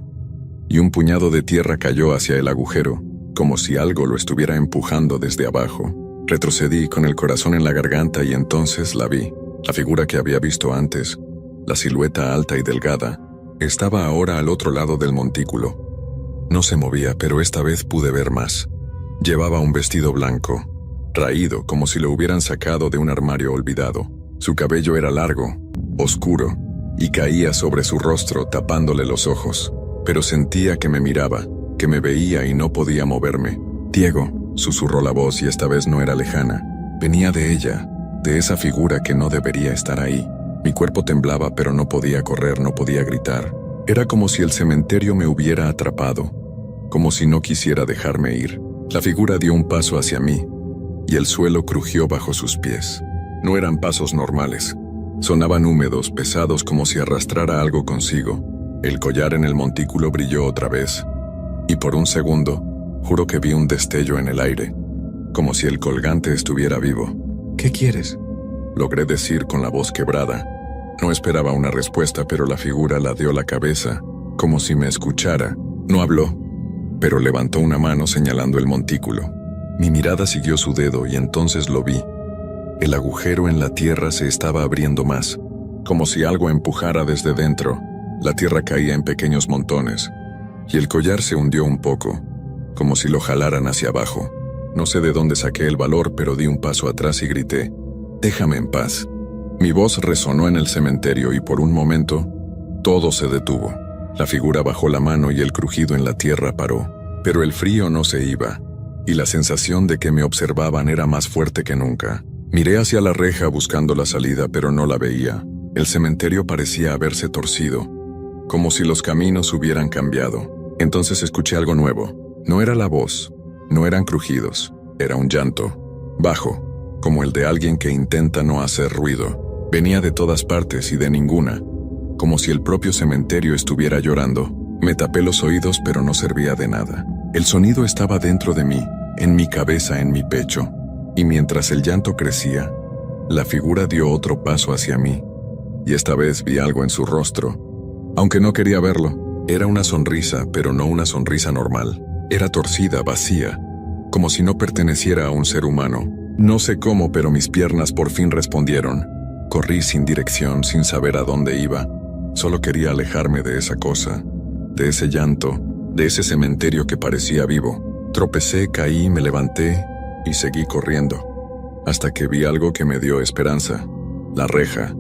y un puñado de tierra cayó hacia el agujero, como si algo lo estuviera empujando desde abajo. Retrocedí con el corazón en la garganta y entonces la vi. La figura que había visto antes, la silueta alta y delgada, estaba ahora al otro lado del montículo. No se movía, pero esta vez pude ver más. Llevaba un vestido blanco, raído como si lo hubieran sacado de un armario olvidado. Su cabello era largo, oscuro, y caía sobre su rostro tapándole los ojos. Pero sentía que me miraba, que me veía y no podía moverme. «Diego», susurró la voz y esta vez no era lejana. Venía de ella, de esa figura que no debería estar ahí. Mi cuerpo temblaba, pero no podía correr, no podía gritar. Era como si el cementerio me hubiera atrapado, como si no quisiera dejarme ir. La figura dio un paso hacia mí, y el suelo crujió bajo sus pies. No eran pasos normales. Sonaban húmedos, pesados, como si arrastrara algo consigo. El collar en el montículo brilló otra vez, y por un segundo, juro que vi un destello en el aire, como si el colgante estuviera vivo. «¿Qué quieres?», logré decir con la voz quebrada. No esperaba una respuesta, pero la figura ladeó la cabeza, como si me escuchara. No habló, pero levantó una mano señalando el montículo. Mi mirada siguió su dedo y entonces lo vi. El agujero en la tierra se estaba abriendo más, como si algo empujara desde dentro. La tierra caía en pequeños montones, y el collar se hundió un poco, como si lo jalaran hacia abajo. No sé de dónde saqué el valor, pero di un paso atrás y grité: «Déjame en paz». Mi voz resonó en el cementerio y por un momento, todo se detuvo. La figura bajó la mano y el crujido en la tierra paró. Pero el frío no se iba, y la sensación de que me observaban era más fuerte que nunca. Miré hacia la reja buscando la salida, pero no la veía. El cementerio parecía haberse torcido, como si los caminos hubieran cambiado. Entonces escuché algo nuevo. No era la voz, no eran crujidos, era un llanto, bajo, como el de alguien que intenta no hacer ruido. Venía de todas partes y de ninguna, como si el propio cementerio estuviera llorando. Me tapé los oídos, pero no servía de nada. El sonido estaba dentro de mí, en mi cabeza, en mi pecho, y mientras el llanto crecía, la figura dio otro paso hacia mí, y esta vez vi algo en su rostro. Aunque no quería verlo, era una sonrisa, pero no una sonrisa normal. Era torcida, vacía, como si no perteneciera a un ser humano. No sé cómo, pero mis piernas por fin respondieron. Corrí sin dirección, sin saber a dónde iba. Solo quería alejarme de esa cosa, de ese llanto, de ese cementerio que parecía vivo. Tropecé, caí, me levanté y seguí corriendo, hasta que vi algo que me dio esperanza. La reja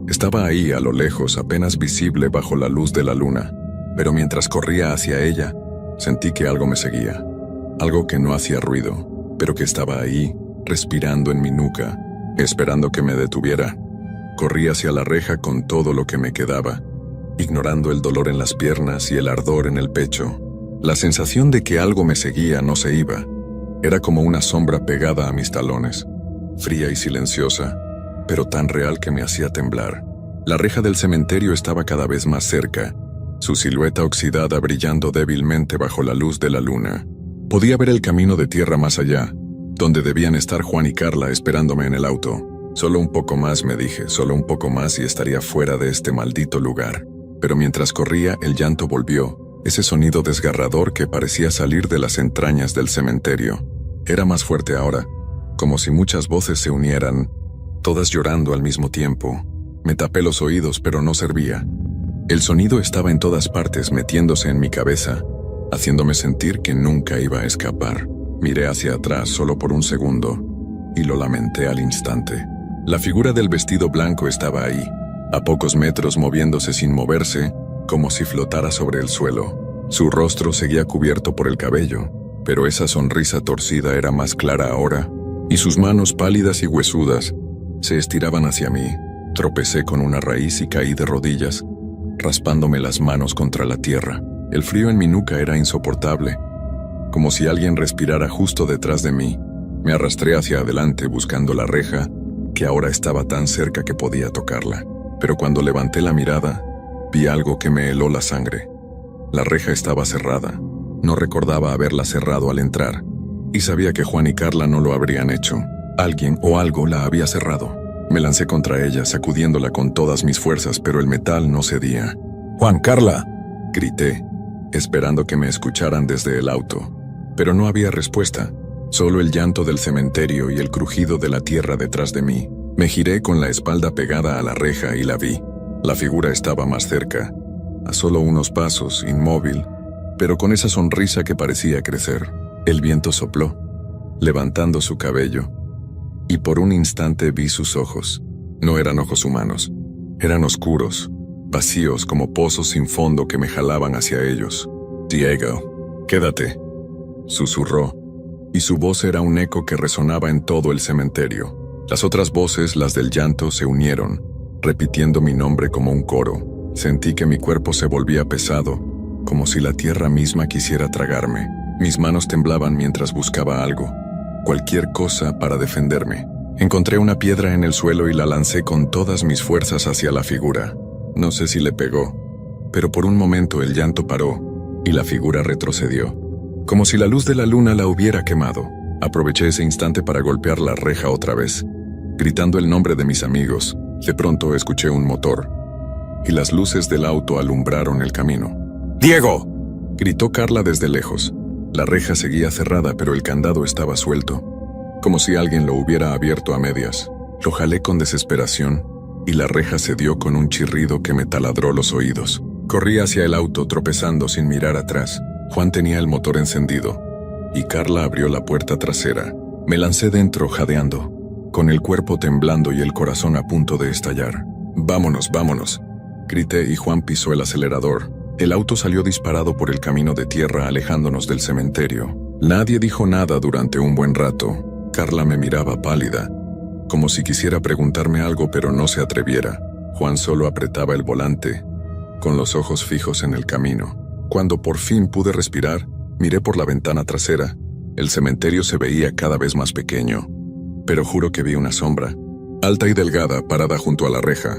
estaba ahí a lo lejos, apenas visible bajo la luz de la luna, pero mientras corría hacia ella, sentí que algo me seguía. Algo que no hacía ruido, pero que estaba ahí, respirando en mi nuca, esperando que me detuviera. Corrí hacia la reja con todo lo que me quedaba, ignorando el dolor en las piernas y el ardor en el pecho. La sensación de que algo me seguía no se iba. Era como una sombra pegada a mis talones, fría y silenciosa, pero tan real que me hacía temblar. La reja del cementerio estaba cada vez más cerca, su silueta oxidada brillando débilmente bajo la luz de la luna. Podía ver el camino de tierra más allá, donde debían estar Juan y Carla esperándome en el auto. Solo un poco más, me dije, solo un poco más y estaría fuera de este maldito lugar. Pero mientras corría, el llanto volvió, ese sonido desgarrador que parecía salir de las entrañas del cementerio. Era más fuerte ahora, como si muchas voces se unieran, todas llorando al mismo tiempo. Me tapé los oídos, pero no servía. El sonido estaba en todas partes, metiéndose en mi cabeza, haciéndome sentir que nunca iba a escapar. Miré hacia atrás solo por un segundo, y lo lamenté al instante. La figura del vestido blanco estaba ahí, a pocos metros, moviéndose sin moverse, como si flotara sobre el suelo. Su rostro seguía cubierto por el cabello, pero esa sonrisa torcida era más clara ahora, y sus manos pálidas y huesudas se estiraban hacia mí. Tropecé con una raíz y caí de rodillas, raspándome las manos contra la tierra. El frío en mi nuca era insoportable, como si alguien respirara justo detrás de mí. Me arrastré hacia adelante buscando la reja, que ahora estaba tan cerca que podía tocarla. Pero cuando levanté la mirada, vi algo que me heló la sangre. La reja estaba cerrada. No recordaba haberla cerrado al entrar, y sabía que Juan y Carla no lo habrían hecho. Alguien o algo la había cerrado. Me lancé contra ella, sacudiéndola con todas mis fuerzas, pero el metal no cedía. ¡Juan, Carla!, grité, esperando que me escucharan desde el auto. Pero no había respuesta, solo el llanto del cementerio y el crujido de la tierra detrás de mí. Me giré con la espalda pegada a la reja y la vi. La figura estaba más cerca, a solo unos pasos, inmóvil, pero con esa sonrisa que parecía crecer. El viento sopló, levantando su cabello, y por un instante vi sus ojos. No eran ojos humanos, eran oscuros, vacíos como pozos sin fondo que me jalaban hacia ellos. «Diego, quédate», susurró, y su voz era un eco que resonaba en todo el cementerio. Las otras voces, las del llanto, se unieron, repitiendo mi nombre como un coro. Sentí que mi cuerpo se volvía pesado, como si la tierra misma quisiera tragarme. Mis manos temblaban mientras buscaba algo, cualquier cosa para defenderme. Encontré una piedra en el suelo y la lancé con todas mis fuerzas hacia la figura. No sé si le pegó, pero por un momento el llanto paró y la figura retrocedió, como si la luz de la luna la hubiera quemado. Aproveché ese instante para golpear la reja otra vez, gritando el nombre de mis amigos. De pronto escuché un motor, y las luces del auto alumbraron el camino. ¡Diego!, gritó Carla desde lejos. La reja seguía cerrada, pero el candado estaba suelto, como si alguien lo hubiera abierto a medias. Lo jalé con desesperación, y la reja cedió con un chirrido que me taladró los oídos. Corrí hacia el auto, tropezando sin mirar atrás. Juan tenía el motor encendido, y Carla abrió la puerta trasera. Me lancé dentro, jadeando, con el cuerpo temblando y el corazón a punto de estallar. «Vámonos, vámonos», grité y Juan pisó el acelerador. El auto salió disparado por el camino de tierra, alejándonos del cementerio. Nadie dijo nada durante un buen rato. Carla me miraba pálida, como si quisiera preguntarme algo pero no se atreviera. Juan solo apretaba el volante, con los ojos fijos en el camino. Cuando por fin pude respirar, miré por la ventana trasera. El cementerio se veía cada vez más pequeño, pero juro que vi una sombra, alta y delgada, parada junto a la reja,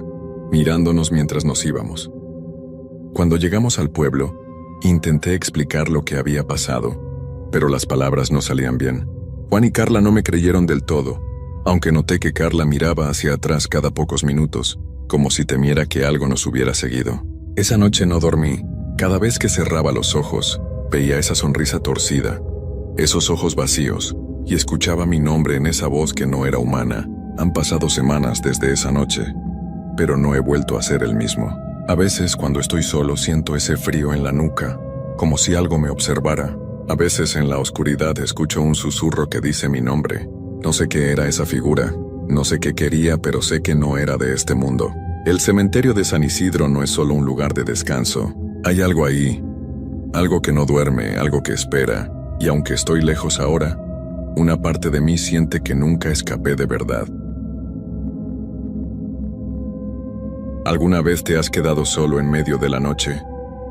mirándonos mientras nos íbamos. Cuando llegamos al pueblo, intenté explicar lo que había pasado, pero las palabras no salían bien. Juan y Carla no me creyeron del todo, aunque noté que Carla miraba hacia atrás cada pocos minutos, como si temiera que algo nos hubiera seguido. Esa noche no dormí. Cada vez que cerraba los ojos, veía esa sonrisa torcida, esos ojos vacíos, y escuchaba mi nombre en esa voz que no era humana. Han pasado semanas desde esa noche, pero no he vuelto a ser el mismo. A veces, cuando estoy solo, siento ese frío en la nuca, como si algo me observara. A veces, en la oscuridad, escucho un susurro que dice mi nombre. No sé qué era esa figura, no sé qué quería, pero sé que no era de este mundo. El cementerio de San Isidro no es solo un lugar de descanso. Hay algo ahí, algo que no duerme, algo que espera, y aunque estoy lejos ahora, una parte de mí siente que nunca escapé de verdad. ¿Alguna vez te has quedado solo en medio de la noche,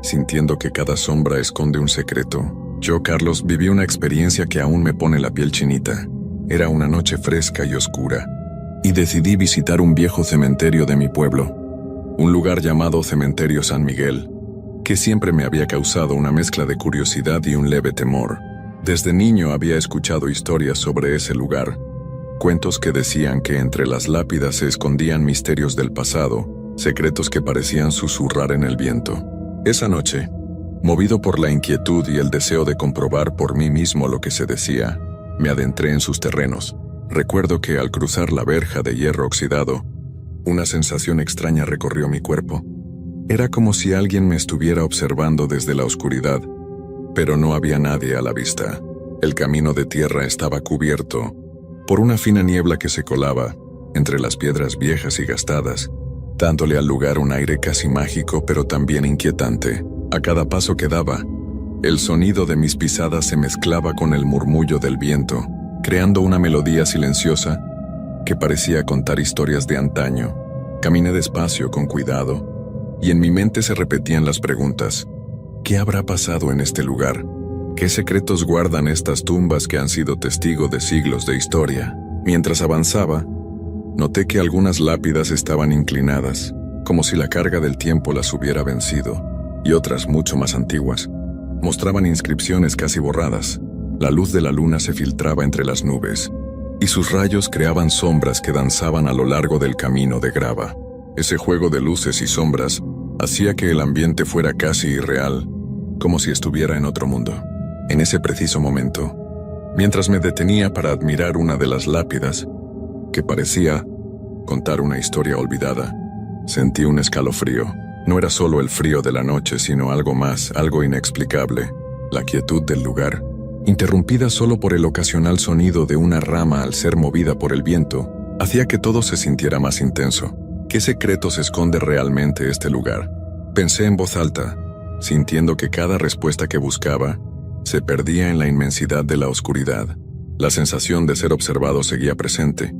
sintiendo que cada sombra esconde un secreto? Yo, Carlos, viví una experiencia que aún me pone la piel chinita. Era una noche fresca y oscura, y decidí visitar un viejo cementerio de mi pueblo, un lugar llamado Cementerio San Miguel, que siempre me había causado una mezcla de curiosidad y un leve temor. Desde niño había escuchado historias sobre ese lugar, cuentos que decían que entre las lápidas se escondían misterios del pasado, secretos que parecían susurrar en el viento. Esa noche, movido por la inquietud y el deseo de comprobar por mí mismo lo que se decía, me adentré en sus terrenos. Recuerdo que al cruzar la verja de hierro oxidado, una sensación extraña recorrió mi cuerpo. Era como si alguien me estuviera observando desde la oscuridad, pero no había nadie a la vista. El camino de tierra estaba cubierto por una fina niebla que se colaba entre las piedras viejas y gastadas, dándole al lugar un aire casi mágico pero también inquietante. A cada paso que daba, el sonido de mis pisadas se mezclaba con el murmullo del viento, creando una melodía silenciosa que parecía contar historias de antaño. Caminé despacio, con cuidado, y en mi mente se repetían las preguntas. ¿Qué habrá pasado en este lugar? ¿Qué secretos guardan estas tumbas que han sido testigo de siglos de historia? Mientras avanzaba, Noté que algunas lápidas estaban inclinadas, como si la carga del tiempo las hubiera vencido, y otras, mucho más antiguas, mostraban inscripciones casi borradas. La luz de la luna se filtraba entre las nubes, y sus rayos creaban sombras que danzaban a lo largo del camino de grava. Ese juego de luces y sombras hacía que el ambiente fuera casi irreal, como si estuviera en otro mundo. En ese preciso momento, mientras me detenía para admirar una de las lápidas, que parecía contar una historia olvidada, sentí un escalofrío. No era solo el frío de la noche, sino algo más, algo inexplicable. La quietud del lugar, interrumpida solo por el ocasional sonido de una rama al ser movida por el viento, hacía que todo se sintiera más intenso. ¿Qué secretos esconde realmente este lugar? Pensé en voz alta, sintiendo que cada respuesta que buscaba se perdía en la inmensidad de la oscuridad. La sensación de ser observado seguía presente,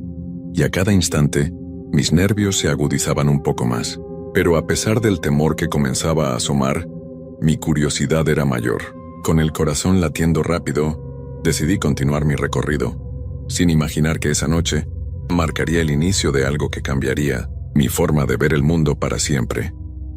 y a cada instante, mis nervios se agudizaban un poco más. Pero a pesar del temor que comenzaba a asomar, mi curiosidad era mayor. Con el corazón latiendo rápido, decidí continuar mi recorrido, sin imaginar que esa noche marcaría el inicio de algo que cambiaría mi forma de ver el mundo para siempre.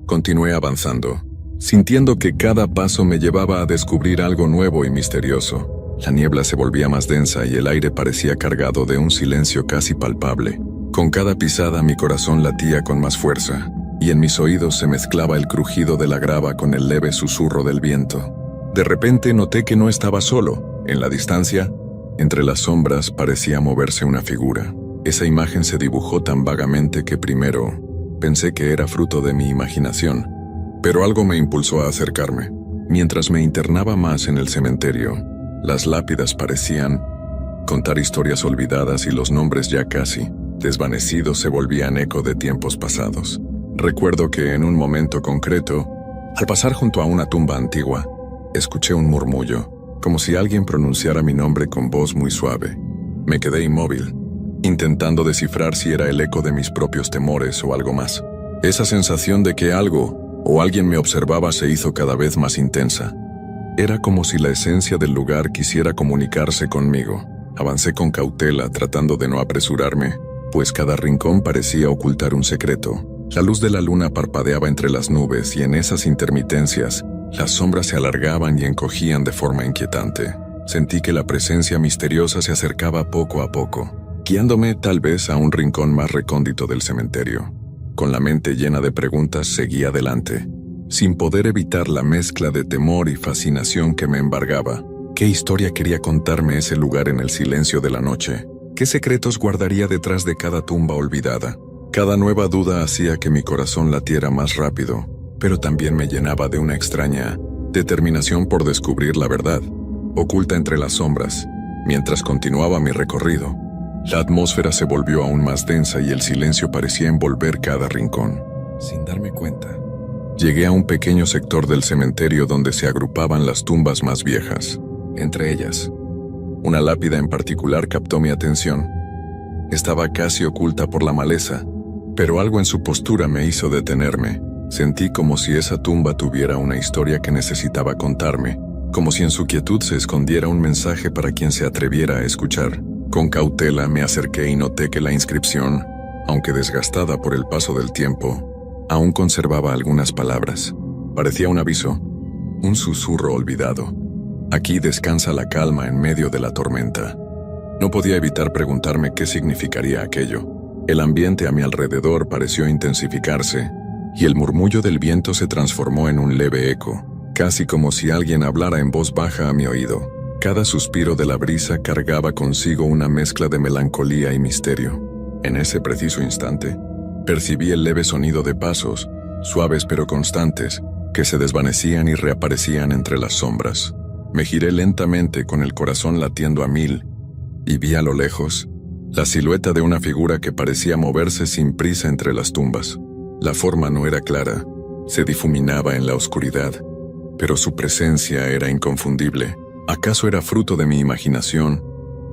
Continué avanzando, sintiendo que cada paso me llevaba a descubrir algo nuevo y misterioso. La niebla se volvía más densa y el aire parecía cargado de un silencio casi palpable. Con cada pisada mi corazón latía con más fuerza, y en mis oídos se mezclaba el crujido de la grava con el leve susurro del viento. De repente noté que no estaba solo. En la distancia, entre las sombras, parecía moverse una figura. Esa imagen se dibujó tan vagamente que primero pensé que era fruto de mi imaginación, pero algo me impulsó a acercarme. Mientras me internaba más en el cementerio, las lápidas parecían contar historias olvidadas y los nombres ya casi desvanecidos se volvían eco de tiempos pasados. Recuerdo que en un momento concreto, al pasar junto a una tumba antigua, escuché un murmullo, como si alguien pronunciara mi nombre con voz muy suave. Me quedé inmóvil, intentando descifrar si era el eco de mis propios temores o algo más. Esa sensación de que algo o alguien me observaba se hizo cada vez más intensa. Era como si la esencia del lugar quisiera comunicarse conmigo. Avancé con cautela, tratando de no apresurarme, pues cada rincón parecía ocultar un secreto. La luz de la luna parpadeaba entre las nubes y en esas intermitencias, las sombras se alargaban y encogían de forma inquietante. Sentí que la presencia misteriosa se acercaba poco a poco, guiándome tal vez a un rincón más recóndito del cementerio. Con la mente llena de preguntas seguí adelante, sin poder evitar la mezcla de temor y fascinación que me embargaba. ¿Qué historia quería contarme ese lugar en el silencio de la noche? ¿Qué secretos guardaría detrás de cada tumba olvidada? Cada nueva duda hacía que mi corazón latiera más rápido, pero también me llenaba de una extraña determinación por descubrir la verdad, oculta entre las sombras. Mientras continuaba mi recorrido, la atmósfera se volvió aún más densa y el silencio parecía envolver cada rincón. Sin darme cuenta, llegué a un pequeño sector del cementerio donde se agrupaban las tumbas más viejas. Entre ellas, una lápida en particular captó mi atención. Estaba casi oculta por la maleza, pero algo en su postura me hizo detenerme. Sentí como si esa tumba tuviera una historia que necesitaba contarme, como si en su quietud se escondiera un mensaje para quien se atreviera a escuchar. Con cautela me acerqué y noté que la inscripción, aunque desgastada por el paso del tiempo, aún conservaba algunas palabras. Parecía un aviso, un susurro olvidado. Aquí descansa la calma en medio de la tormenta. No podía evitar preguntarme qué significaría aquello. El ambiente a mi alrededor pareció intensificarse, y el murmullo del viento se transformó en un leve eco, casi como si alguien hablara en voz baja a mi oído. Cada suspiro de la brisa cargaba consigo una mezcla de melancolía y misterio. En ese preciso instante, percibí el leve sonido de pasos, suaves pero constantes, que se desvanecían y reaparecían entre las sombras. Me giré lentamente con el corazón latiendo a 1000, y vi a lo lejos la silueta de una figura que parecía moverse sin prisa entre las tumbas. La forma no era clara, se difuminaba en la oscuridad, pero su presencia era inconfundible. ¿Acaso era fruto de mi imaginación,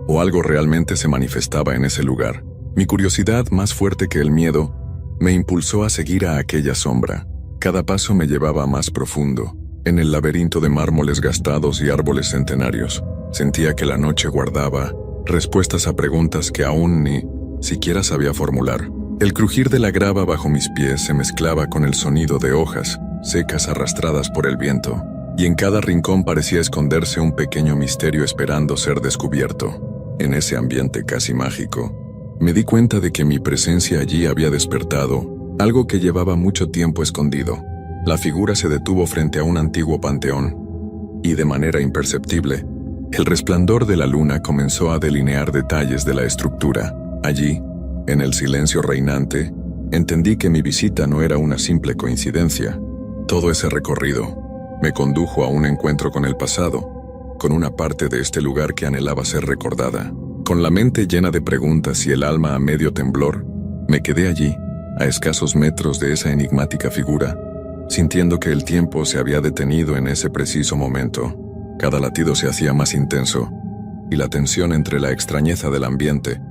o algo realmente se manifestaba en ese lugar? Mi curiosidad, más fuerte que el miedo, me impulsó a seguir a aquella sombra. Cada paso me llevaba más profundo, en el laberinto de mármoles gastados y árboles centenarios. Sentía que la noche guardaba respuestas a preguntas que aún ni siquiera sabía formular. El crujir de la grava bajo mis pies se mezclaba con el sonido de hojas secas arrastradas por el viento, y en cada rincón parecía esconderse un pequeño misterio esperando ser descubierto. En ese ambiente casi mágico, me di cuenta de que mi presencia allí había despertado algo que llevaba mucho tiempo escondido. La figura se detuvo frente a un antiguo panteón, y de manera imperceptible, el resplandor de la luna comenzó a delinear detalles de la estructura. Allí, en el silencio reinante, entendí que mi visita no era una simple coincidencia. Todo ese recorrido me condujo a un encuentro con el pasado, con una parte de este lugar que anhelaba ser recordada. Con la mente llena de preguntas y el alma a medio temblor, me quedé allí, a escasos metros de esa enigmática figura, sintiendo que el tiempo se había detenido en ese preciso momento. Cada latido se hacía más intenso, y la tensión entre la extrañeza del ambiente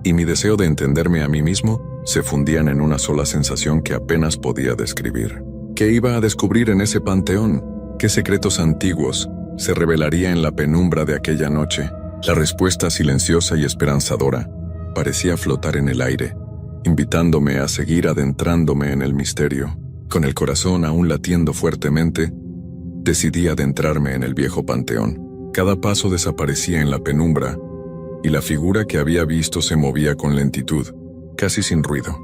y mi deseo de entenderme a mí mismo se fundían en una sola sensación que apenas podía describir. ¿Qué iba a descubrir en ese panteón? ¿Qué secretos antiguos se revelaría en la penumbra de aquella noche? La respuesta silenciosa y esperanzadora parecía flotar en el aire, invitándome a seguir adentrándome en el misterio. Con el corazón aún latiendo fuertemente, decidí adentrarme en el viejo panteón. Cada paso desaparecía en la penumbra, y la figura que había visto se movía con lentitud, casi sin ruido.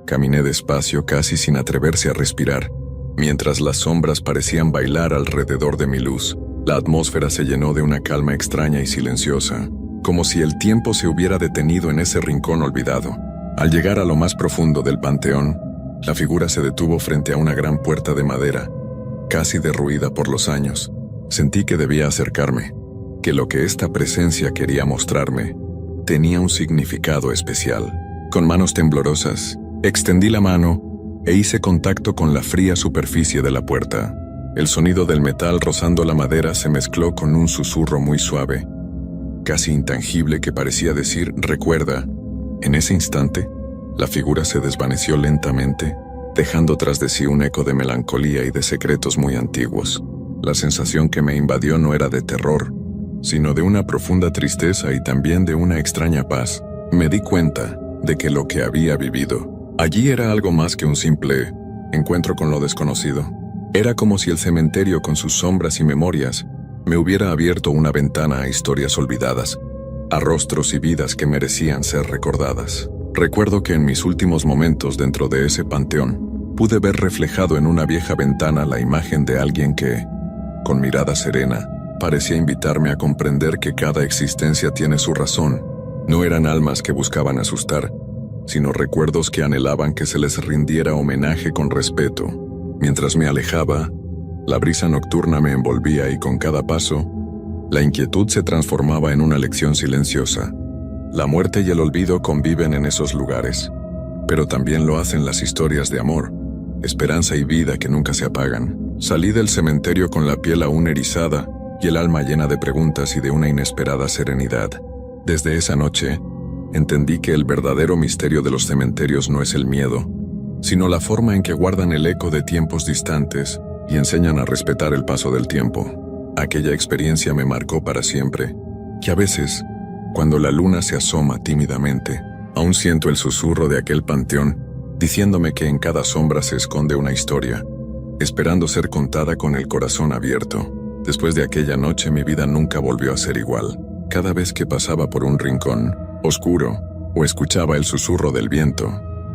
Caminé despacio, casi sin atreverse a respirar, mientras las sombras parecían bailar alrededor de mi luz. La atmósfera se llenó de una calma extraña y silenciosa, como si el tiempo se hubiera detenido en ese rincón olvidado. Al llegar a lo más profundo del panteón, la figura se detuvo frente a una gran puerta de madera, casi derruida por los años. Sentí que debía acercarme, que lo que esta presencia quería mostrarme tenía un significado especial. Con manos temblorosas, extendí la mano e hice contacto con la fría superficie de la puerta. El sonido del metal rozando la madera se mezcló con un susurro muy suave, casi intangible, que parecía decir «recuerda». En ese instante, la figura se desvaneció lentamente, dejando tras de sí un eco de melancolía y de secretos muy antiguos. La sensación que me invadió no era de terror, sino de una profunda tristeza y también de una extraña paz. Me di cuenta de que lo que había vivido allí era algo más que un simple encuentro con lo desconocido. Era como si el cementerio, con sus sombras y memorias, me hubiera abierto una ventana a historias olvidadas, a rostros y vidas que merecían ser recordadas. Recuerdo que en mis últimos momentos dentro de ese panteón, pude ver reflejado en una vieja ventana la imagen de alguien que, con mirada serena, parecía invitarme a comprender que cada existencia tiene su razón. No eran almas que buscaban asustar, sino recuerdos que anhelaban que se les rindiera homenaje con respeto. Mientras me alejaba, la brisa nocturna me envolvía y con cada paso, la inquietud se transformaba en una lección silenciosa. La muerte y el olvido conviven en esos lugares, pero también lo hacen las historias de amor, esperanza y vida que nunca se apagan. Salí del cementerio con la piel aún erizada y el alma llena de preguntas y de una inesperada serenidad. Desde esa noche, entendí que el verdadero misterio de los cementerios no es el miedo, sino la forma en que guardan el eco de tiempos distantes y enseñan a respetar el paso del tiempo. Aquella experiencia me marcó para siempre, que a veces, cuando la luna se asoma tímidamente, aún siento el susurro de aquel panteón, diciéndome que en cada sombra se esconde una historia, esperando ser contada con el corazón abierto. Después de aquella noche mi vida nunca volvió a ser igual. Cada vez que pasaba por un rincón oscuro o escuchaba el susurro del viento,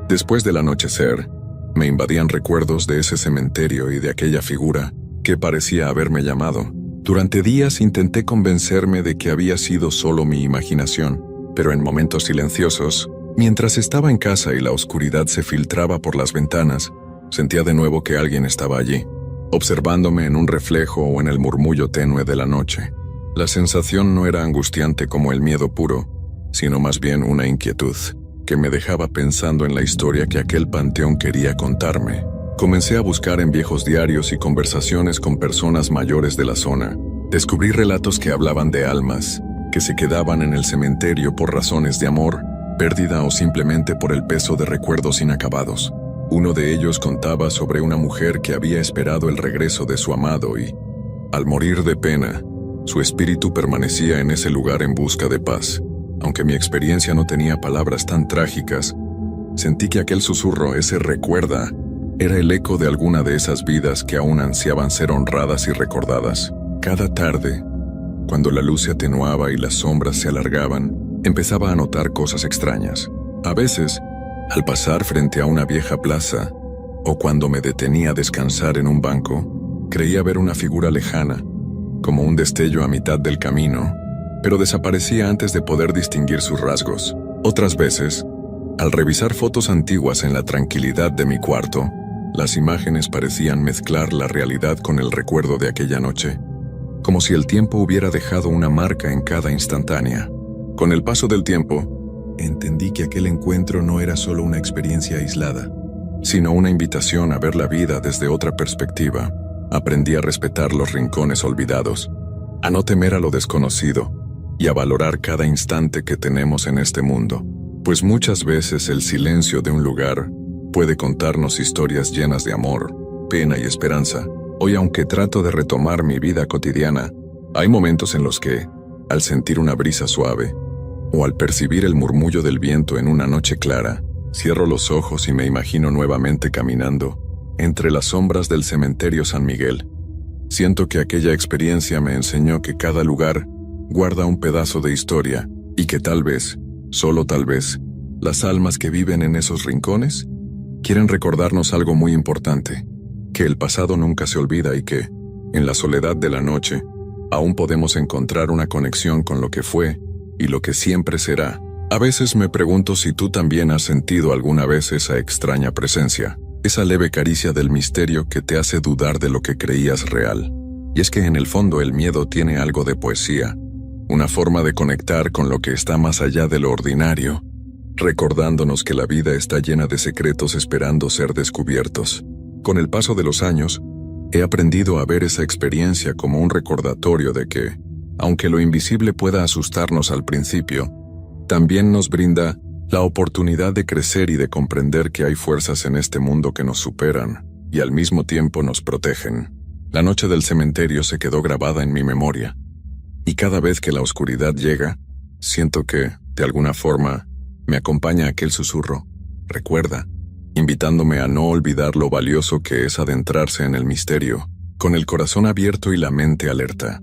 después del anochecer, me invadían recuerdos de ese cementerio y de aquella figura que parecía haberme llamado. Durante días intenté convencerme de que había sido solo mi imaginación, pero en momentos silenciosos, mientras estaba en casa y la oscuridad se filtraba por las ventanas, sentía de nuevo que alguien estaba allí, observándome en un reflejo o en el murmullo tenue de la noche. La sensación no era angustiante como el miedo puro, sino más bien una inquietud que me dejaba pensando en la historia que aquel panteón quería contarme. Comencé a buscar en viejos diarios y conversaciones con personas mayores de la zona. Descubrí relatos que hablaban de almas que se quedaban en el cementerio por razones de amor, pérdida o simplemente por el peso de recuerdos inacabados. Uno de ellos contaba sobre una mujer que había esperado el regreso de su amado y, al morir de pena, su espíritu permanecía en ese lugar en busca de paz. Aunque mi experiencia no tenía palabras tan trágicas, sentí que aquel susurro, ese recuerda, era el eco de alguna de esas vidas que aún ansiaban ser honradas y recordadas. Cada tarde, cuando la luz se atenuaba y las sombras se alargaban, empezaba a notar cosas extrañas. A veces, al pasar frente a una vieja plaza, o cuando me detenía a descansar en un banco, creía ver una figura lejana, como un destello a mitad del camino, pero desaparecía antes de poder distinguir sus rasgos. Otras veces, al revisar fotos antiguas en la tranquilidad de mi cuarto, las imágenes parecían mezclar la realidad con el recuerdo de aquella noche, como si el tiempo hubiera dejado una marca en cada instantánea. Con el paso del tiempo, entendí que aquel encuentro no era solo una experiencia aislada, sino una invitación a ver la vida desde otra perspectiva. Aprendí a respetar los rincones olvidados, a no temer a lo desconocido y a valorar cada instante que tenemos en este mundo, pues muchas veces el silencio de un lugar puede contarnos historias llenas de amor, pena y esperanza. Hoy, aunque trato de retomar mi vida cotidiana, hay momentos en los que, al sentir una brisa suave, o al percibir el murmullo del viento en una noche clara, cierro los ojos y me imagino nuevamente caminando entre las sombras del cementerio San Miguel. Siento que aquella experiencia me enseñó que cada lugar guarda un pedazo de historia y que tal vez, solo tal vez, las almas que viven en esos rincones quieren recordarnos algo muy importante, que el pasado nunca se olvida y que, en la soledad de la noche, aún podemos encontrar una conexión con lo que fue y lo que siempre será. A veces me pregunto si tú también has sentido alguna vez esa extraña presencia, esa leve caricia del misterio que te hace dudar de lo que creías real. Y es que en el fondo el miedo tiene algo de poesía, una forma de conectar con lo que está más allá de lo ordinario, recordándonos que la vida está llena de secretos esperando ser descubiertos. Con el paso de los años, he aprendido a ver esa experiencia como un recordatorio de que, aunque lo invisible pueda asustarnos al principio, también nos brinda la oportunidad de crecer y de comprender que hay fuerzas en este mundo que nos superan y al mismo tiempo nos protegen. La noche del cementerio se quedó grabada en mi memoria, y cada vez que la oscuridad llega, siento que, de alguna forma, me acompaña aquel susurro, recuerda, invitándome a no olvidar lo valioso que es adentrarse en el misterio, con el corazón abierto y la mente alerta.